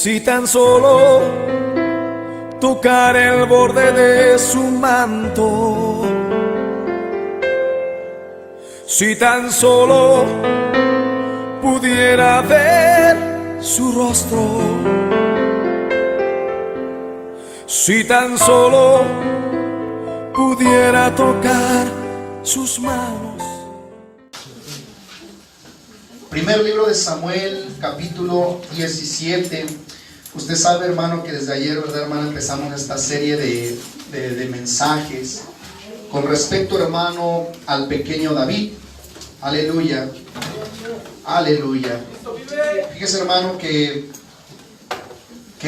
Si tan solo tocar el borde de su manto, si tan solo pudiera ver su rostro, si tan solo pudiera tocar sus manos. Primer libro de Samuel, capítulo 17. Usted sabe, hermano, que desde ayer, ¿verdad, hermano? Empezamos esta serie de mensajes con respecto, hermano, al pequeño David. Aleluya. Aleluya. Fíjese, hermano, que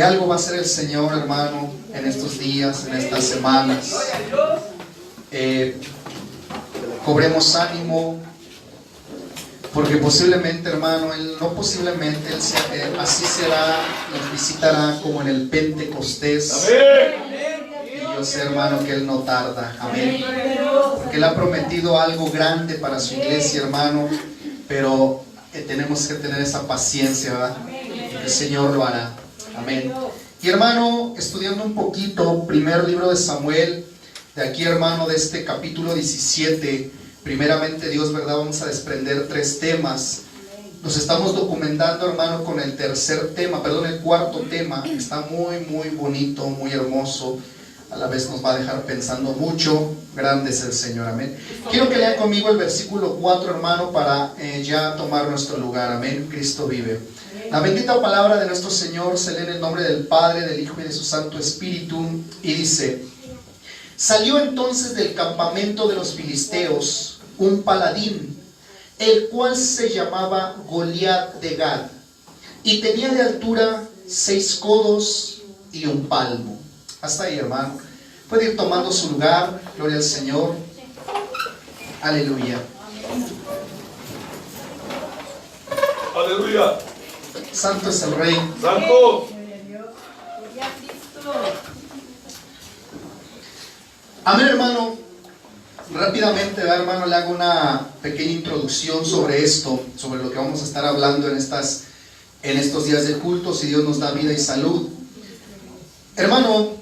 algo va a hacer el Señor, hermano, en estos días, en estas semanas. Cobremos ánimo, porque posiblemente, hermano, así será, nos visitará como en el Pentecostés. Y yo sé, hermano, que Él no tarda. Amén. Porque Él ha prometido algo grande para su iglesia, hermano, pero tenemos que tener esa paciencia, ¿verdad? Y el Señor lo hará. Amén. Y, hermano, estudiando un poquito, primer libro de Samuel, de aquí, hermano, de este capítulo 17, primeramente Dios, ¿verdad? Vamos a desprender 3 temas. Nos estamos documentando, hermano, con el cuarto tema. Está muy, muy bonito, muy hermoso. A la vez nos va a dejar pensando mucho. Grande es el Señor, amén. Quiero que lean conmigo el versículo 4, hermano, para ya tomar nuestro lugar, amén. Cristo vive. La bendita palabra de nuestro Señor se lee en el nombre del Padre, del Hijo y de su Santo Espíritu, y dice: salió entonces del campamento de los filisteos un paladín, el cual se llamaba Goliat de Gad, y tenía de altura 6 codos y 1 palmo. Hasta ahí, hermano. Puede ir tomando su lugar. Gloria al Señor. Aleluya. Aleluya. Santo es el Rey. Santo. Amén, hermano. Rápidamente, hermano, le hago una pequeña introducción sobre esto, sobre lo que vamos a estar hablando en estos días de culto, si Dios nos da vida y salud. Hermano,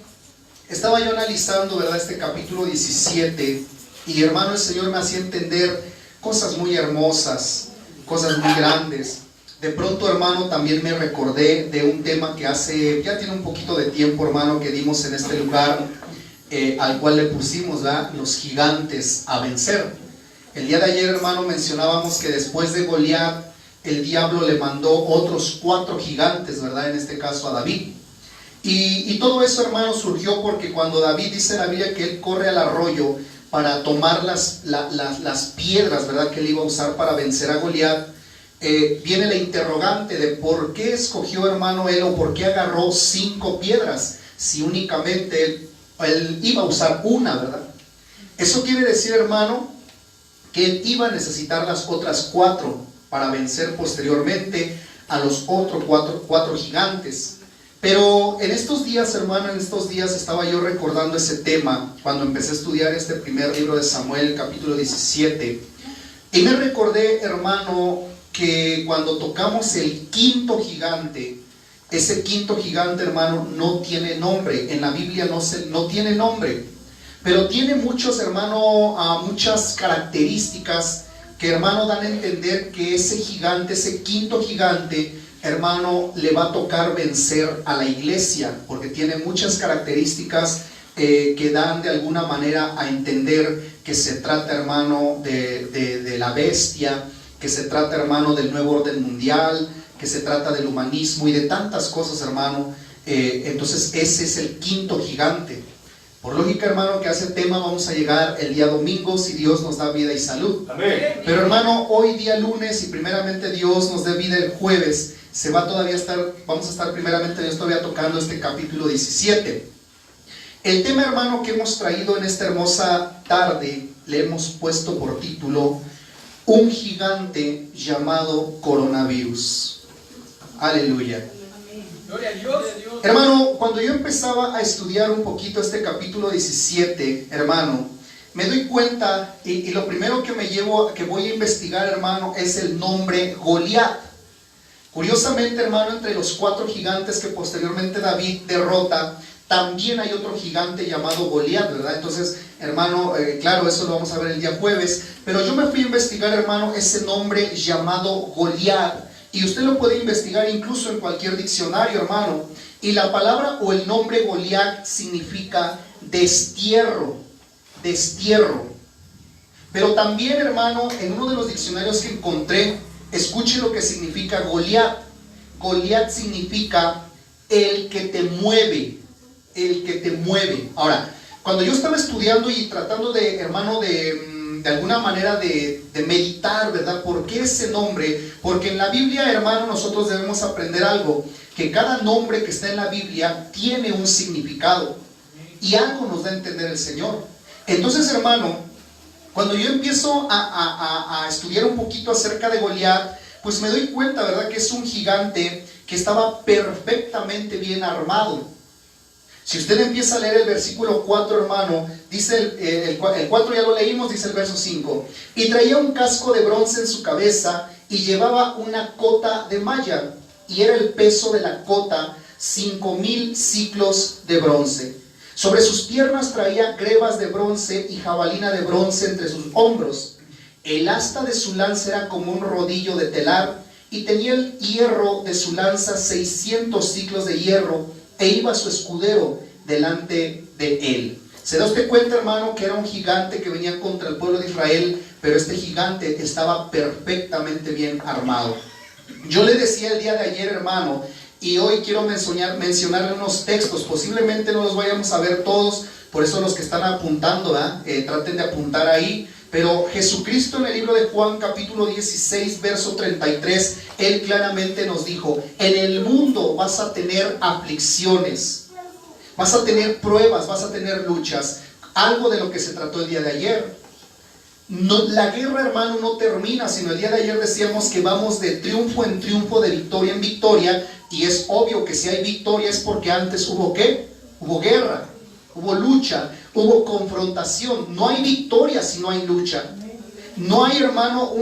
estaba yo analizando, ¿verdad?, este capítulo 17, y, hermano, el Señor me hacía entender cosas muy hermosas, cosas muy grandes. De pronto, hermano, también me recordé de un tema que ya tiene un poquito de tiempo, hermano, que dimos en este lugar, al cual le pusimos, ¿verdad?, los gigantes a vencer. El día de ayer, hermano, mencionábamos que después de Goliat, el diablo le mandó otros 4 gigantes, ¿verdad?, en este caso a David. Y todo eso, hermano, surgió porque cuando David, dice la Biblia, que él corre al arroyo para tomar las piedras, ¿verdad?, que él iba a usar para vencer a Goliat, viene la interrogante de por qué escogió, hermano, él, o por qué agarró 5 piedras si únicamente él iba a usar una, ¿verdad? Eso quiere decir, hermano, que él iba a necesitar las otras 4 para vencer posteriormente a los otros 4 gigantes. Pero en estos días, hermano, estaba yo recordando ese tema cuando empecé a estudiar este primer libro de Samuel, capítulo 17, y me recordé, hermano, que cuando tocamos el 5.º gigante, ese 5.º gigante, hermano, no tiene nombre. En la Biblia no tiene nombre, pero tiene muchas características que, hermano, dan a entender que ese 5.º gigante, hermano, le va a tocar vencer a la iglesia, porque tiene muchas características que dan de alguna manera a entender que se trata, hermano, de la bestia, que se trata, hermano, del nuevo orden mundial, que se trata del humanismo y de tantas cosas, hermano. Entonces ese es el 5.º gigante. Por lógica, hermano, que a ese tema vamos a llegar el día domingo, si Dios nos da vida y salud. Amén. Pero, hermano, hoy día lunes, y primeramente Dios nos dé vida el jueves, vamos a estar primeramente Dios todavía tocando este capítulo 17. El tema, hermano, que hemos traído en esta hermosa tarde, le hemos puesto por título: un gigante llamado coronavirus. Aleluya. Gloria a Dios. Hermano, cuando yo empezaba a estudiar un poquito este capítulo 17, hermano, me doy cuenta, y lo primero que voy a investigar, hermano, es el nombre Goliat. Curiosamente, hermano, entre los 4 gigantes que posteriormente David derrota, también hay otro gigante llamado Goliat, ¿verdad? Entonces, hermano, claro, eso lo vamos a ver el día jueves, pero yo me fui a investigar, hermano, ese nombre llamado Goliat, y usted lo puede investigar incluso en cualquier diccionario, hermano, y la palabra o el nombre Goliat significa destierro, destierro. Pero también, hermano, en uno de los diccionarios que encontré, escuche lo que significa Goliat. Goliat significa el que te mueve, el que te mueve. Ahora, cuando yo estaba estudiando y tratando de, hermano, de alguna manera de meditar, ¿verdad? ¿Por qué ese nombre? Porque en la Biblia, hermano, nosotros debemos aprender algo, que cada nombre que está en la Biblia tiene un significado y algo nos da a entender el Señor. Entonces, hermano, cuando yo empiezo a estudiar un poquito acerca de Goliat, pues me doy cuenta, ¿verdad?, que es un gigante que estaba perfectamente bien armado. Si usted empieza a leer el versículo 4, hermano, dice el 4 ya lo leímos, dice el verso 5. Y traía un casco de bronce en su cabeza y llevaba una cota de malla, y era el peso de la cota 5,000 siclos de bronce. Sobre sus piernas traía grebas de bronce y jabalina de bronce entre sus hombros. El asta de su lanza era como un rodillo de telar, y tenía el hierro de su lanza 600 siclos de hierro, e iba su escudero delante de él. ¿Se da usted cuenta, hermano, que era un gigante que venía contra el pueblo de Israel? Pero este gigante estaba perfectamente bien armado. Yo le decía el día de ayer, hermano, y hoy quiero mencionarle unos textos. Posiblemente no los vayamos a ver todos, por eso los que están apuntando, traten de apuntar ahí. Pero Jesucristo en el libro de Juan capítulo 16 verso 33, Él claramente nos dijo: en el mundo vas a tener aflicciones, vas a tener pruebas, vas a tener luchas. Algo de lo que se trató el día de ayer. No, la guerra, hermano, no termina, sino el día de ayer decíamos que vamos de triunfo en triunfo, de victoria en victoria. Y es obvio que si hay victoria es porque antes hubo ¿qué? Hubo guerra, hubo lucha, hubo confrontación. No hay victoria si no hay lucha. No hay, hermano,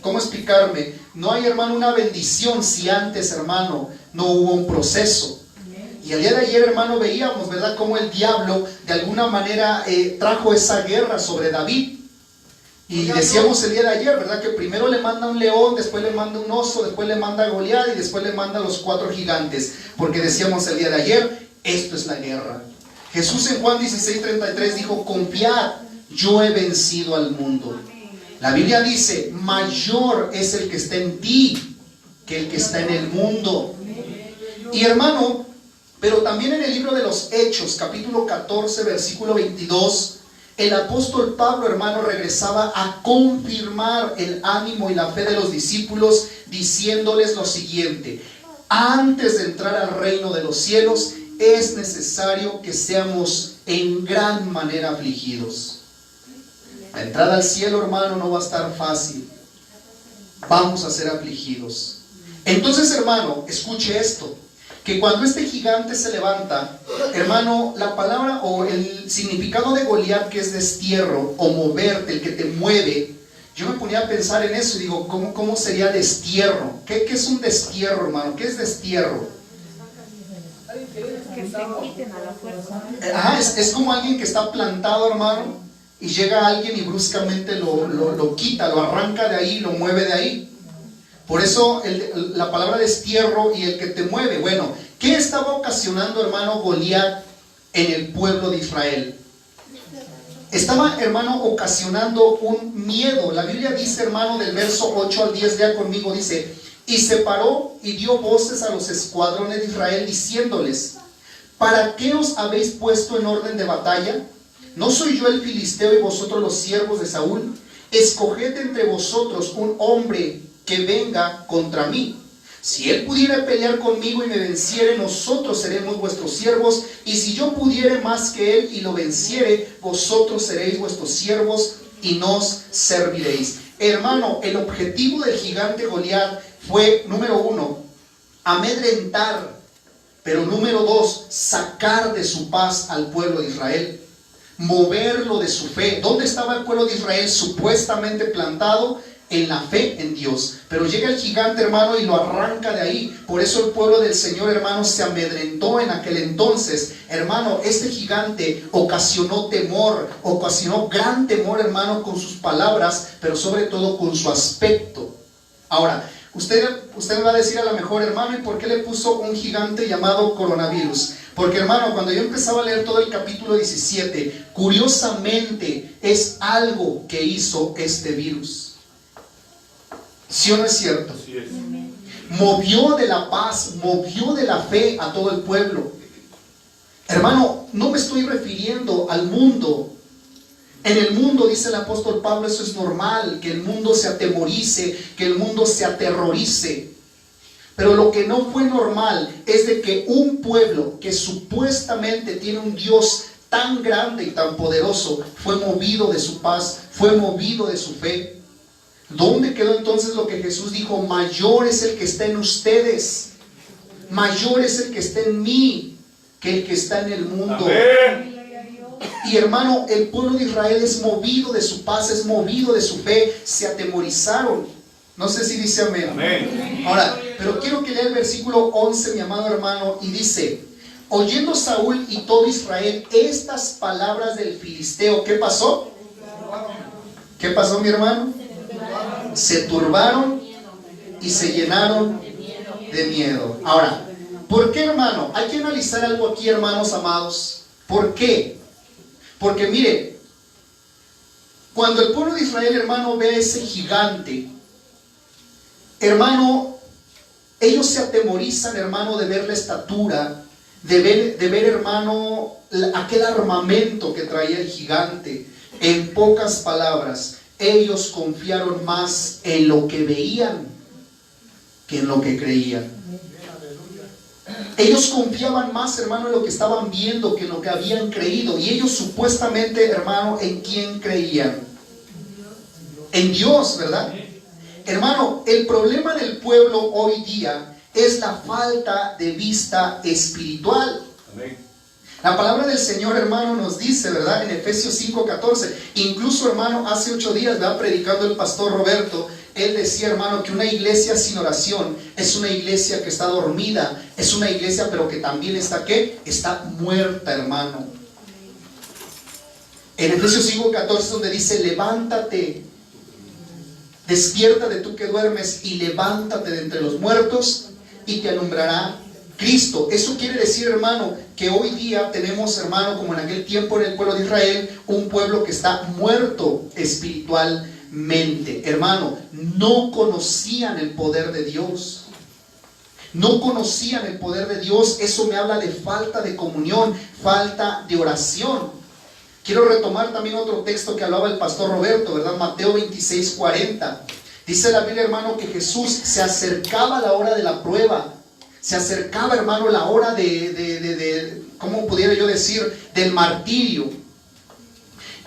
¿cómo explicarme? No hay, hermano, una bendición si antes, hermano, no hubo un proceso. Y el día de ayer, hermano, veíamos, ¿verdad?, cómo el diablo de alguna manera trajo esa guerra sobre David. Y decíamos el día de ayer, ¿verdad?, que primero le manda un león, después le manda un oso, después le manda a Goliat y después le manda a los 4 gigantes. Porque decíamos el día de ayer, esto es la guerra. Jesús en Juan 16:33 dijo: confiad, yo he vencido al mundo. La Biblia dice: mayor es el que está en ti que el que está en el mundo. Y, hermano, pero también en el libro de los Hechos, capítulo 14, versículo 22, el apóstol Pablo, hermano, regresaba a confirmar el ánimo y la fe de los discípulos, diciéndoles lo siguiente: antes de entrar al reino de los cielos, es necesario que seamos en gran manera afligidos. La entrada al cielo, hermano, no va a estar fácil. Vamos a ser afligidos. Entonces, hermano, escuche esto, que cuando este gigante se levanta, hermano, la palabra o el significado de Goliat, que es destierro o moverte, el que te mueve, yo me ponía a pensar en eso y digo, ¿cómo sería destierro? ¿Qué es un destierro, hermano? ¿Qué es destierro? Que se quiten a la fuerza. Es como alguien que está plantado, hermano, y llega alguien y bruscamente lo quita, lo arranca de ahí, lo mueve de ahí. Por eso la palabra destierro y el que te mueve. Bueno, ¿qué estaba ocasionando, hermano, Goliat en el pueblo de Israel? Estaba, hermano, ocasionando un miedo. La Biblia dice, hermano, del verso 8 al 10, lea conmigo, dice: y se paró y dio voces a los escuadrones de Israel, diciéndoles: ¿para qué os habéis puesto en orden de batalla? ¿No soy yo el filisteo y vosotros los siervos de Saúl? Escoged entre vosotros un hombre que venga contra mí. Si él pudiera pelear conmigo y me venciere, nosotros seremos vuestros siervos, y si yo pudiere más que él y lo venciere, vosotros seréis vuestros siervos y nos serviréis. Hermano, el objetivo del gigante Goliat fue, número 1, amedrentar, pero número 2, sacar de su paz al pueblo de Israel, moverlo de su fe. ¿Dónde estaba el pueblo de Israel supuestamente plantado? en la fe en Dios. Pero llega el gigante, hermano, y lo arranca de ahí. Por eso el pueblo del Señor, hermano, se amedrentó en aquel entonces. Hermano, este gigante ocasionó temor, ocasionó gran temor, hermano, con sus palabras, pero sobre todo con su aspecto. Ahora, usted me va a decir a lo mejor, hermano, ¿y por qué le puso un gigante llamado coronavirus? Porque, hermano, cuando yo empezaba a leer todo el capítulo 17, curiosamente es algo que hizo este virus. ¿Sí o no es cierto? Así es. Movió de la paz, movió de la fe a todo el pueblo. Hermano, no me estoy refiriendo al mundo. En el mundo, dice el apóstol Pablo, eso es normal, que el mundo se atemorice, que el mundo se aterrorice. Pero lo que no fue normal es de que un pueblo que supuestamente tiene un Dios tan grande y tan poderoso fue movido de su paz, fue movido de su fe. ¿Dónde quedó entonces lo que Jesús dijo? Mayor es el que está en ustedes, mayor es el que está en mí que el que está en el mundo. Amén. Y hermano, el pueblo de Israel es movido de su paz, es movido de su fe, se atemorizaron. No sé si dice amén. Amén. Ahora, pero quiero que lea el versículo 11, mi amado hermano, y dice: oyendo Saúl y todo Israel estas palabras del filisteo, ¿qué pasó? ¿Qué pasó, mi hermano? Se turbaron y se llenaron de miedo. Ahora, ¿por qué, hermano? Hay que analizar algo aquí, hermanos amados. ¿Por qué? Porque mire, cuando el pueblo de Israel, hermano, ve a ese gigante, hermano, ellos se atemorizan, hermano, de ver la estatura, de ver, hermano, aquel armamento que traía el gigante. En pocas palabras, ellos confiaron más en lo que veían que en lo que creían. Ellos confiaban más, hermano, en lo que estaban viendo que en lo que habían creído. Y ellos supuestamente, hermano, ¿en quién creían? En Dios, ¿verdad? Hermano, el problema del pueblo hoy día es la falta de vista espiritual. Amén. La palabra del Señor, hermano, nos dice, ¿verdad? En Efesios 5:14. Incluso, hermano, hace 8 días, ¿verdad? Predicando el pastor Roberto, él decía, hermano, que una iglesia sin oración es una iglesia que está dormida, es una iglesia pero que también está, ¿qué? Está muerta, hermano. En Efesios 5:14 donde dice: levántate, despiértate tú que duermes y levántate de entre los muertos y te alumbrará Cristo. Eso quiere decir, hermano, que hoy día tenemos, hermano, como en aquel tiempo en el pueblo de Israel, un pueblo que está muerto espiritualmente. Hermano, no conocían el poder de Dios. No conocían el poder de Dios. Eso me habla de falta de comunión, falta de oración. Quiero retomar también otro texto que hablaba el pastor Roberto, ¿verdad? Mateo 26:40. Dice la Biblia, hermano, que Jesús se acercaba a la hora de la prueba. Se acercaba, hermano, la hora ¿cómo pudiera yo decir? Del martirio.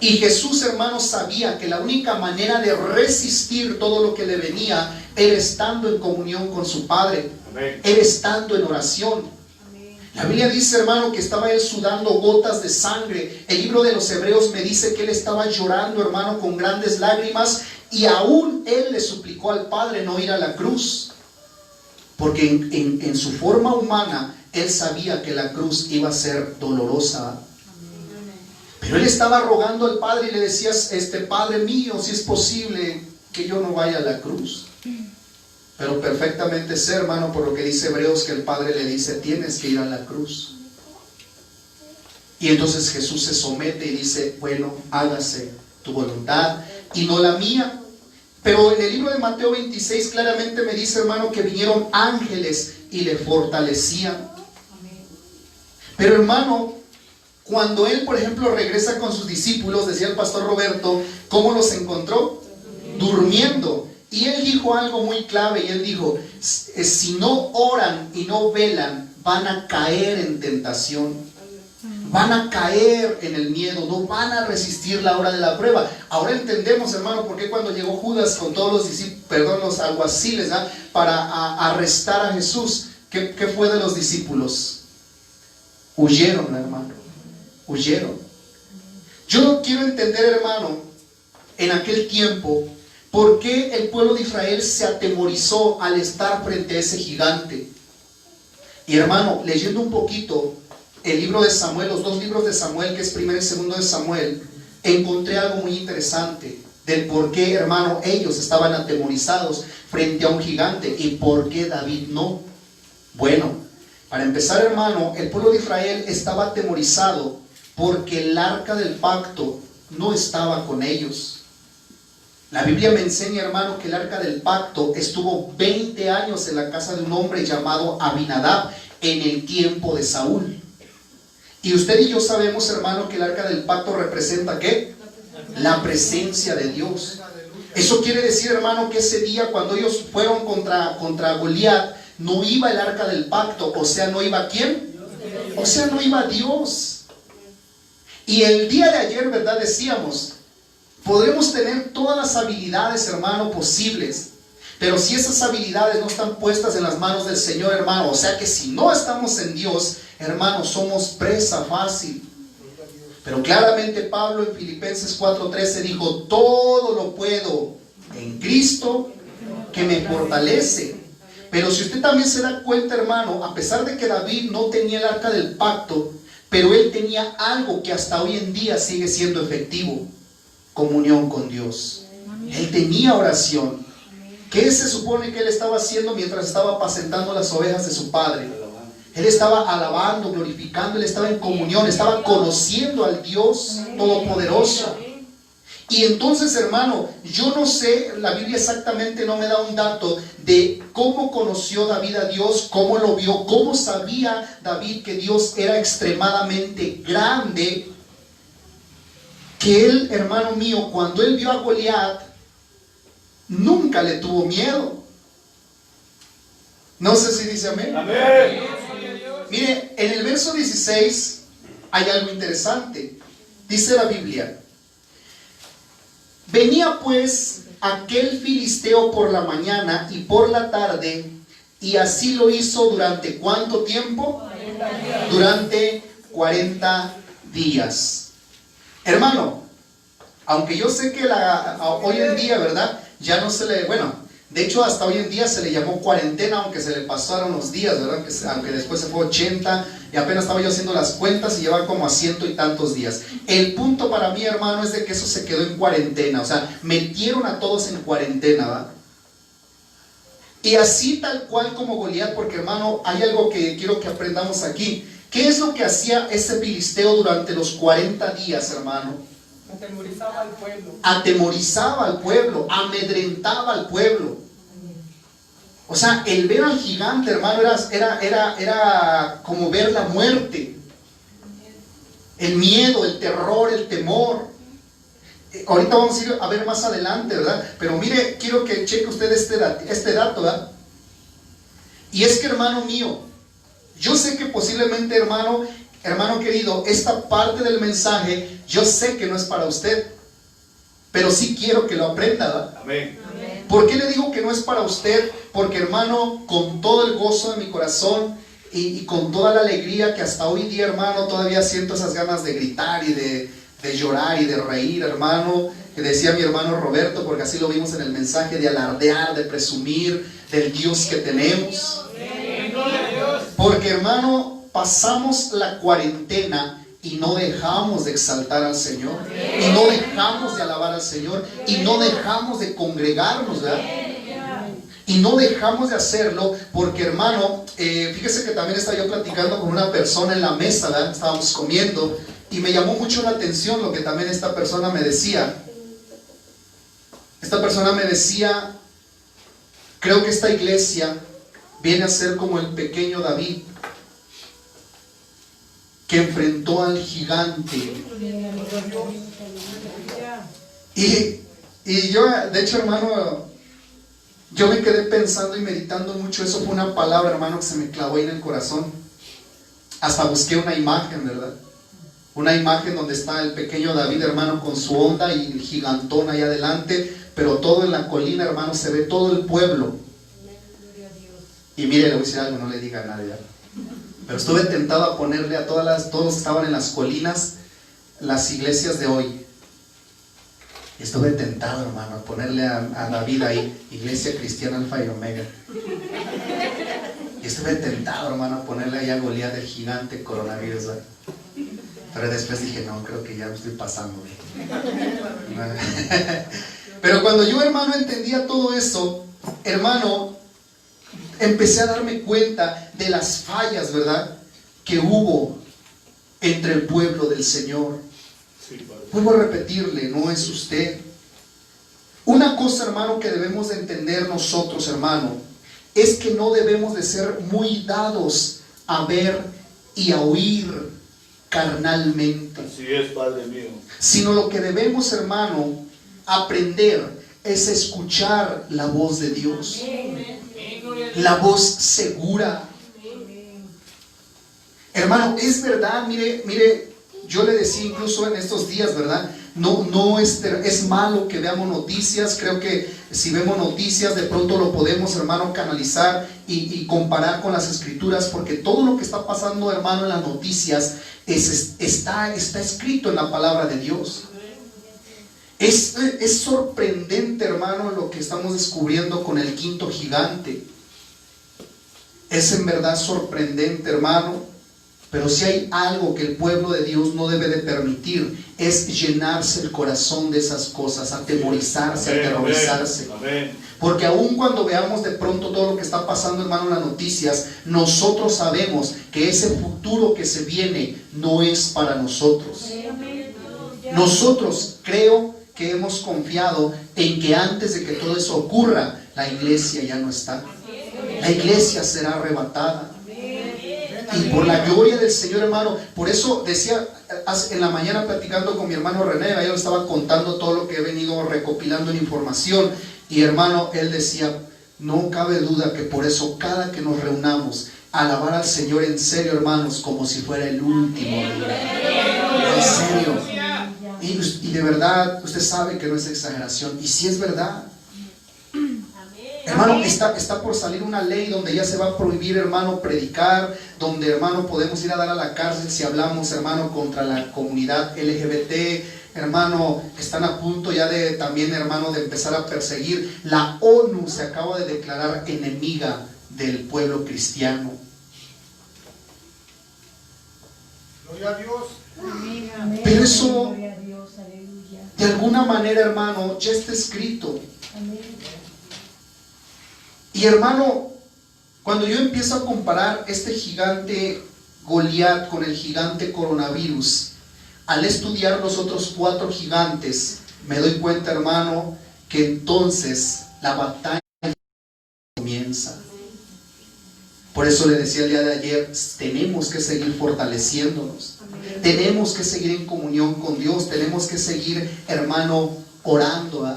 Y Jesús, hermano, sabía que la única manera de resistir todo lo que le venía era estando en comunión con su Padre. Amén. Era estando en oración. La Biblia dice, hermano, que estaba él sudando gotas de sangre. El libro de los Hebreos me dice que él estaba llorando, hermano, con grandes lágrimas. Y aún él le suplicó al Padre no ir a la cruz. Porque en su forma humana, él sabía que la cruz iba a ser dolorosa. Pero él estaba rogando al Padre y le decía, Padre mío, si es posible que yo no vaya a la cruz. Pero perfectamente sé, hermano, por lo que dice Hebreos, que el Padre le dice, tienes que ir a la cruz. Y entonces Jesús se somete y dice, bueno, hágase tu voluntad y no la mía. Pero en el libro de Mateo 26 claramente me dice, hermano, que vinieron ángeles y le fortalecían. Pero, hermano, cuando él, por ejemplo, regresa con sus discípulos, decía el pastor Roberto, ¿cómo los encontró? Durmiendo. Y él dijo algo muy clave, y él dijo, si no oran y no velan, van a caer en tentación. Van a caer en el miedo, no van a resistir la hora de la prueba. Ahora entendemos, hermano, por qué cuando llegó Judas con todos los discípulos, los alguaciles, ¿verdad? Para arrestar a Jesús, ¿qué fue de los discípulos? Huyeron, hermano, huyeron. Yo quiero entender, hermano, en aquel tiempo, ¿Por qué el pueblo de Israel se atemorizó al estar frente a ese gigante? Y hermano, leyendo un poquito el libro de Samuel, los dos libros de Samuel, que es primero y segundo de Samuel, encontré algo muy interesante del por qué, hermano, ellos estaban atemorizados frente a un gigante y por qué David no. Bueno, para empezar, hermano, el pueblo de Israel estaba atemorizado porque el arca del pacto no estaba con ellos. La Biblia me enseña, hermano, que el arca del pacto estuvo 20 años en la casa de un hombre llamado Abinadab en el tiempo de Saúl. Y usted y yo sabemos, hermano, que el arca del pacto representa ¿qué? La presencia de Dios. Eso quiere decir, hermano, que ese día cuando ellos fueron contra Goliat, no iba el arca del pacto, o sea, no iba ¿quién? O sea, no iba Dios. Y el día de ayer, ¿verdad? Decíamos, podremos tener todas las habilidades, hermano, posibles, pero si esas habilidades no están puestas en las manos del Señor, hermano, o sea que si no estamos en Dios, hermano, somos presa fácil. Pero claramente Pablo en Filipenses 4:13 dijo, todo lo puedo en Cristo que me fortalece. Pero si usted también se da cuenta, hermano, a pesar de que David no tenía el arca del pacto, pero él tenía algo que hasta hoy en día sigue siendo efectivo: comunión con Dios. Él tenía oración. ¿Qué se supone que él estaba haciendo mientras estaba apacentando las ovejas de su padre? Él estaba alabando, glorificando, él estaba en comunión, estaba conociendo al Dios Todopoderoso. Y entonces, hermano, yo no sé, la Biblia exactamente no me da un dato de cómo conoció David a Dios, cómo lo vio, cómo sabía David que Dios era extremadamente grande, que él, hermano mío, cuando él vio a Goliat, nunca le tuvo miedo. No sé si dice amén. Amén. Mire, en el verso 16 hay algo interesante. Dice la Biblia: venía pues aquel filisteo por la mañana y por la tarde, y así lo hizo durante ¿cuánto tiempo? Durante 40 días. Hermano, aunque yo sé que hoy en día, ¿verdad? Ya no se le, bueno, de hecho hasta hoy en día se le llamó cuarentena, aunque se le pasaron los días, ¿verdad? Aunque después se fue 80, y apenas estaba yo haciendo las cuentas y lleva como a 100 y tantos días. El punto para mí, hermano, es de que eso se quedó en cuarentena, o sea, metieron a todos en cuarentena, ¿verdad? Y así tal cual como Goliat, porque hermano, hay algo que quiero que aprendamos aquí. ¿Qué es lo que hacía ese filisteo durante los 40 días, hermano? Atemorizaba al pueblo. Atemorizaba al pueblo, amedrentaba al pueblo. O sea, el ver al gigante, hermano, era como ver la muerte. El miedo, el terror, el temor. Ahorita vamos a ir a ver más adelante, ¿verdad? Pero mire, quiero que cheque usted este dato, ¿verdad? Y es que, hermano mío, yo sé que posiblemente, hermano querido, esta parte del mensaje, yo sé que no es para usted, pero sí quiero que lo aprenda, ¿verdad? Amén. ¿Por qué le digo que no es para usted? Porque, hermano, con todo el gozo de mi corazón y con toda la alegría que hasta hoy día, hermano, todavía siento esas ganas de gritar y de llorar y de reír, hermano, que decía mi hermano Roberto, porque así lo vimos en el mensaje, de alardear, de presumir del Dios que tenemos. Porque, hermano, pasamos la cuarentena y no dejamos de exaltar al Señor, y no dejamos de alabar al Señor, y no dejamos de congregarnos, ¿verdad? Y no dejamos de hacerlo porque, hermano, fíjese que también estaba yo platicando con una persona en la mesa, ¿verdad? Estábamos comiendo, y me llamó mucho la atención lo que también esta persona me decía. Esta persona me decía: creo que esta iglesia viene a ser como el pequeño David, que enfrentó al gigante. Y yo, de hecho, hermano, yo me quedé pensando y meditando mucho. Eso fue una palabra, hermano, que se me clavó ahí en el corazón. Hasta busqué una imagen, ¿verdad? Una imagen donde está el pequeño David, hermano, con su onda, y el gigantón ahí adelante, pero todo en la colina, hermano, se ve todo el pueblo. Y mire, le voy a decir algo, no le diga a nadie, ¿verdad? Pero estuve tentado a ponerle a todos estaban en las colinas, las iglesias de hoy. Estuve tentado, hermano, a ponerle a David ahí, Iglesia Cristiana Alfa y Omega. Y estuve tentado, hermano, a ponerle ahí a Goliat, el gigante coronavirus, ¿verdad? Pero después dije, no, creo que ya me estoy pasando. Pero cuando yo, hermano, entendía todo eso, hermano, empecé a darme cuenta de las fallas, ¿verdad?, que hubo entre el pueblo del Señor. Vuelvo a repetirle, no es usted. Una cosa, hermano, que debemos de entender nosotros, hermano, es que no debemos de ser muy dados a ver y a oír carnalmente. Así es, Padre mío. Sino lo que debemos, hermano, aprender es escuchar la voz de Dios. La voz segura. Hermano, es verdad, mire, yo le decía incluso en estos días, ¿verdad? No es malo que veamos noticias. Creo que si vemos noticias, de pronto lo podemos, hermano, canalizar y comparar con las escrituras, porque todo lo que está pasando, hermano, en las noticias está escrito en la palabra de Dios. Es sorprendente, hermano, lo que estamos descubriendo con el quinto gigante. Es en verdad sorprendente, hermano. Pero si hay algo que el pueblo de Dios no debe de permitir, es llenarse el corazón de esas cosas, atemorizarse, aterrorizarse. Porque aun cuando veamos de pronto todo lo que está pasando, hermano, en las noticias, nosotros sabemos que ese futuro que se viene no es para nosotros. Nosotros creo que hemos confiado en que antes de que todo eso ocurra, la iglesia ya no está. La iglesia será arrebatada. Y por la gloria del Señor, hermano, por eso decía en la mañana platicando con mi hermano René, yo le estaba contando todo lo que he venido recopilando en información, y hermano, él decía, no cabe duda que por eso cada que nos reunamos, alabar al Señor en serio, hermanos, como si fuera el último día. En serio. Y de verdad, usted sabe que no es exageración, y si es verdad. Hermano, está por salir una ley donde ya se va a prohibir, hermano, predicar, donde, hermano, podemos ir a dar a la cárcel si hablamos, hermano, contra la comunidad LGBT, hermano, que están a punto ya de también, hermano, de empezar a perseguir. La ONU se acaba de declarar enemiga del pueblo cristiano. Gloria a Dios. Pero eso, de alguna manera, hermano, ya está escrito. Y hermano, cuando yo empiezo a comparar este gigante Goliat con el gigante coronavirus, al estudiar los otros 4 gigantes, me doy cuenta, hermano, que entonces la batalla comienza. Por eso le decía el día de ayer, tenemos que seguir fortaleciéndonos. Tenemos que seguir en comunión con Dios. Tenemos que seguir, hermano, orando.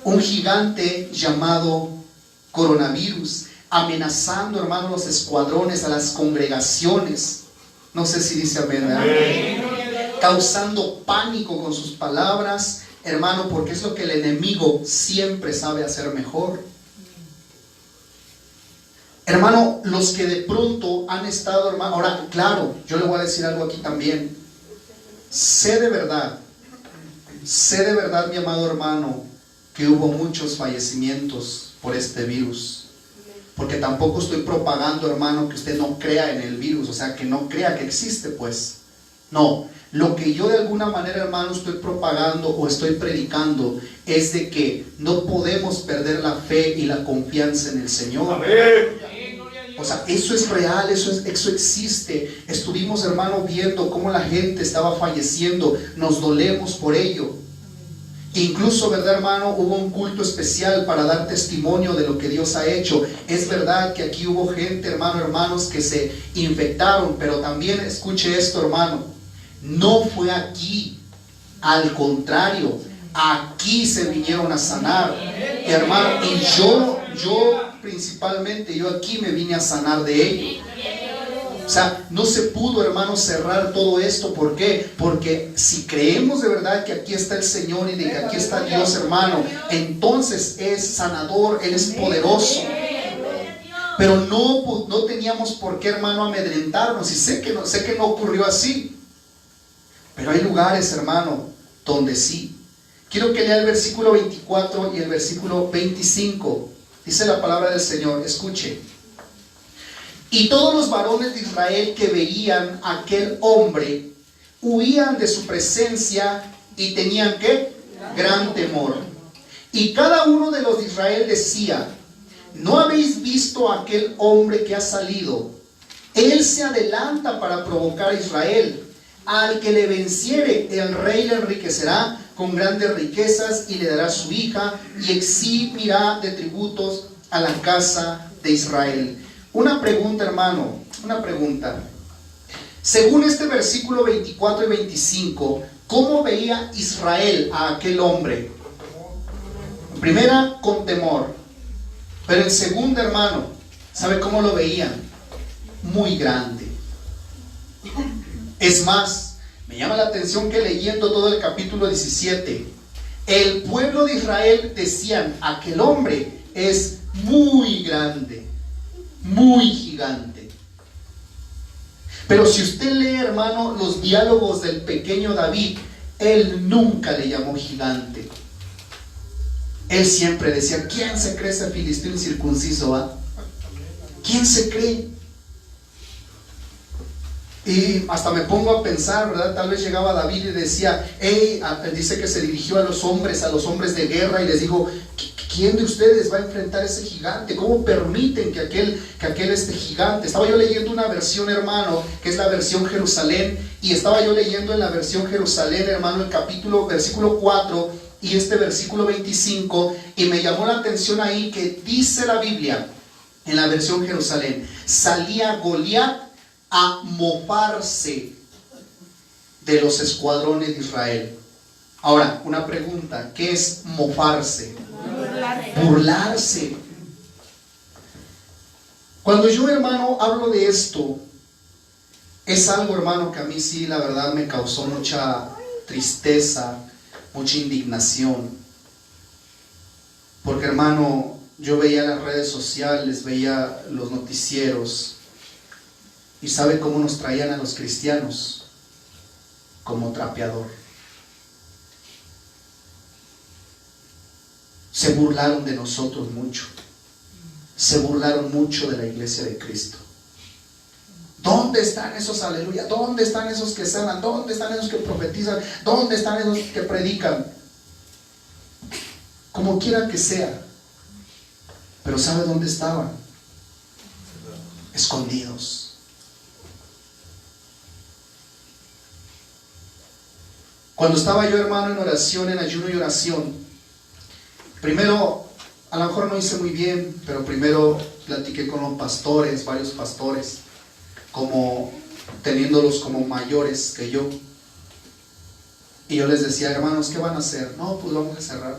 Un gigante llamado coronavirus, amenazando, hermano, los escuadrones, a las congregaciones. No sé si dice amén, ¿verdad? Causando pánico con sus palabras, hermano, porque es lo que el enemigo siempre sabe hacer mejor. Hermano, los que de pronto han estado, hermano, ahora, claro, yo le voy a decir algo aquí también. Sé de verdad, mi amado hermano, que hubo muchos fallecimientos por este virus, porque tampoco estoy propagando, hermano, que usted no crea en el virus, o sea, que no crea que existe, pues no. Lo que yo de alguna manera, hermano, estoy propagando o estoy predicando es de que no podemos perder la fe y la confianza en el Señor. Amén. O sea, eso es real, eso existe. Estuvimos, hermano, viendo cómo la gente estaba falleciendo, nos dolemos por ello. Incluso, ¿verdad, hermano? Hubo un culto especial para dar testimonio de lo que Dios ha hecho. Es verdad que aquí hubo gente, hermanos, que se infectaron, pero también, escuche esto, hermano, no fue aquí, al contrario, aquí se vinieron a sanar, hermano, y yo principalmente, yo aquí me vine a sanar de ello. O sea, no se pudo, hermano, cerrar todo esto. ¿Por qué? Porque si creemos de verdad que aquí está el Señor y de que aquí está Dios, hermano, entonces es sanador, Él es poderoso. Pero no teníamos por qué, hermano, amedrentarnos. Y sé que no ocurrió así. Pero hay lugares, hermano, donde sí. Quiero que lea el versículo 24 y el versículo 25. Dice la palabra del Señor, escuche. Y todos los varones de Israel que veían a aquel hombre, huían de su presencia y tenían ¿qué? Gran temor. Y cada uno de los de Israel decía: ¿no habéis visto a aquel hombre que ha salido? Él se adelanta para provocar a Israel. Al que le venciere, el rey le enriquecerá con grandes riquezas y le dará su hija y eximirá de tributos a la casa de Israel. Una pregunta, hermano, una pregunta. Según este versículo 24 y 25, ¿cómo veía Israel a aquel hombre? En primera, con temor. Pero en segunda, hermano, ¿sabe cómo lo veían? Muy grande. Es más, me llama la atención que leyendo todo el capítulo 17, el pueblo de Israel decían: aquel hombre es muy grande, muy gigante. Pero si usted lee, hermano, los diálogos del pequeño David, él nunca le llamó gigante. Él siempre decía: ¿quién se cree ese filisteo incircunciso? ¿Quién se cree? Y hasta me pongo a pensar, ¿verdad? Tal vez llegaba David y decía: hey, dice que se dirigió a los hombres de guerra y les dijo: ¿quién de ustedes va a enfrentar ese gigante? ¿Cómo permiten que aquel gigante? Estaba yo leyendo una versión, hermano, que es la versión Jerusalén, y estaba yo leyendo en la versión Jerusalén, hermano, el versículo 4 y este versículo 25, y me llamó la atención ahí que dice la Biblia, en la versión Jerusalén: salía Goliat a mofarse de los escuadrones de Israel. Ahora, una pregunta: ¿qué es mofarse? Burlarse. Cuando yo, hermano, hablo de esto, es algo, hermano, que a mí sí, la verdad, me causó mucha tristeza, mucha indignación. Porque, hermano, yo veía las redes sociales, veía los noticieros, y ¿sabe cómo nos traían a los cristianos? Como trapeador. Se burlaron de nosotros mucho. Se burlaron mucho de la iglesia de Cristo. ¿Dónde están esos aleluya? ¿Dónde están esos que sanan? ¿Dónde están esos que profetizan? ¿Dónde están esos que predican? Como quiera que sea. Pero ¿sabe dónde estaban? Escondidos. Cuando estaba yo, hermano, en oración, en ayuno y oración, primero, a lo mejor no hice muy bien, pero primero platiqué con los pastores, varios pastores, como teniéndolos como mayores que yo. Y yo les decía: hermanos, ¿qué van a hacer? No, pues vamos a cerrar, nos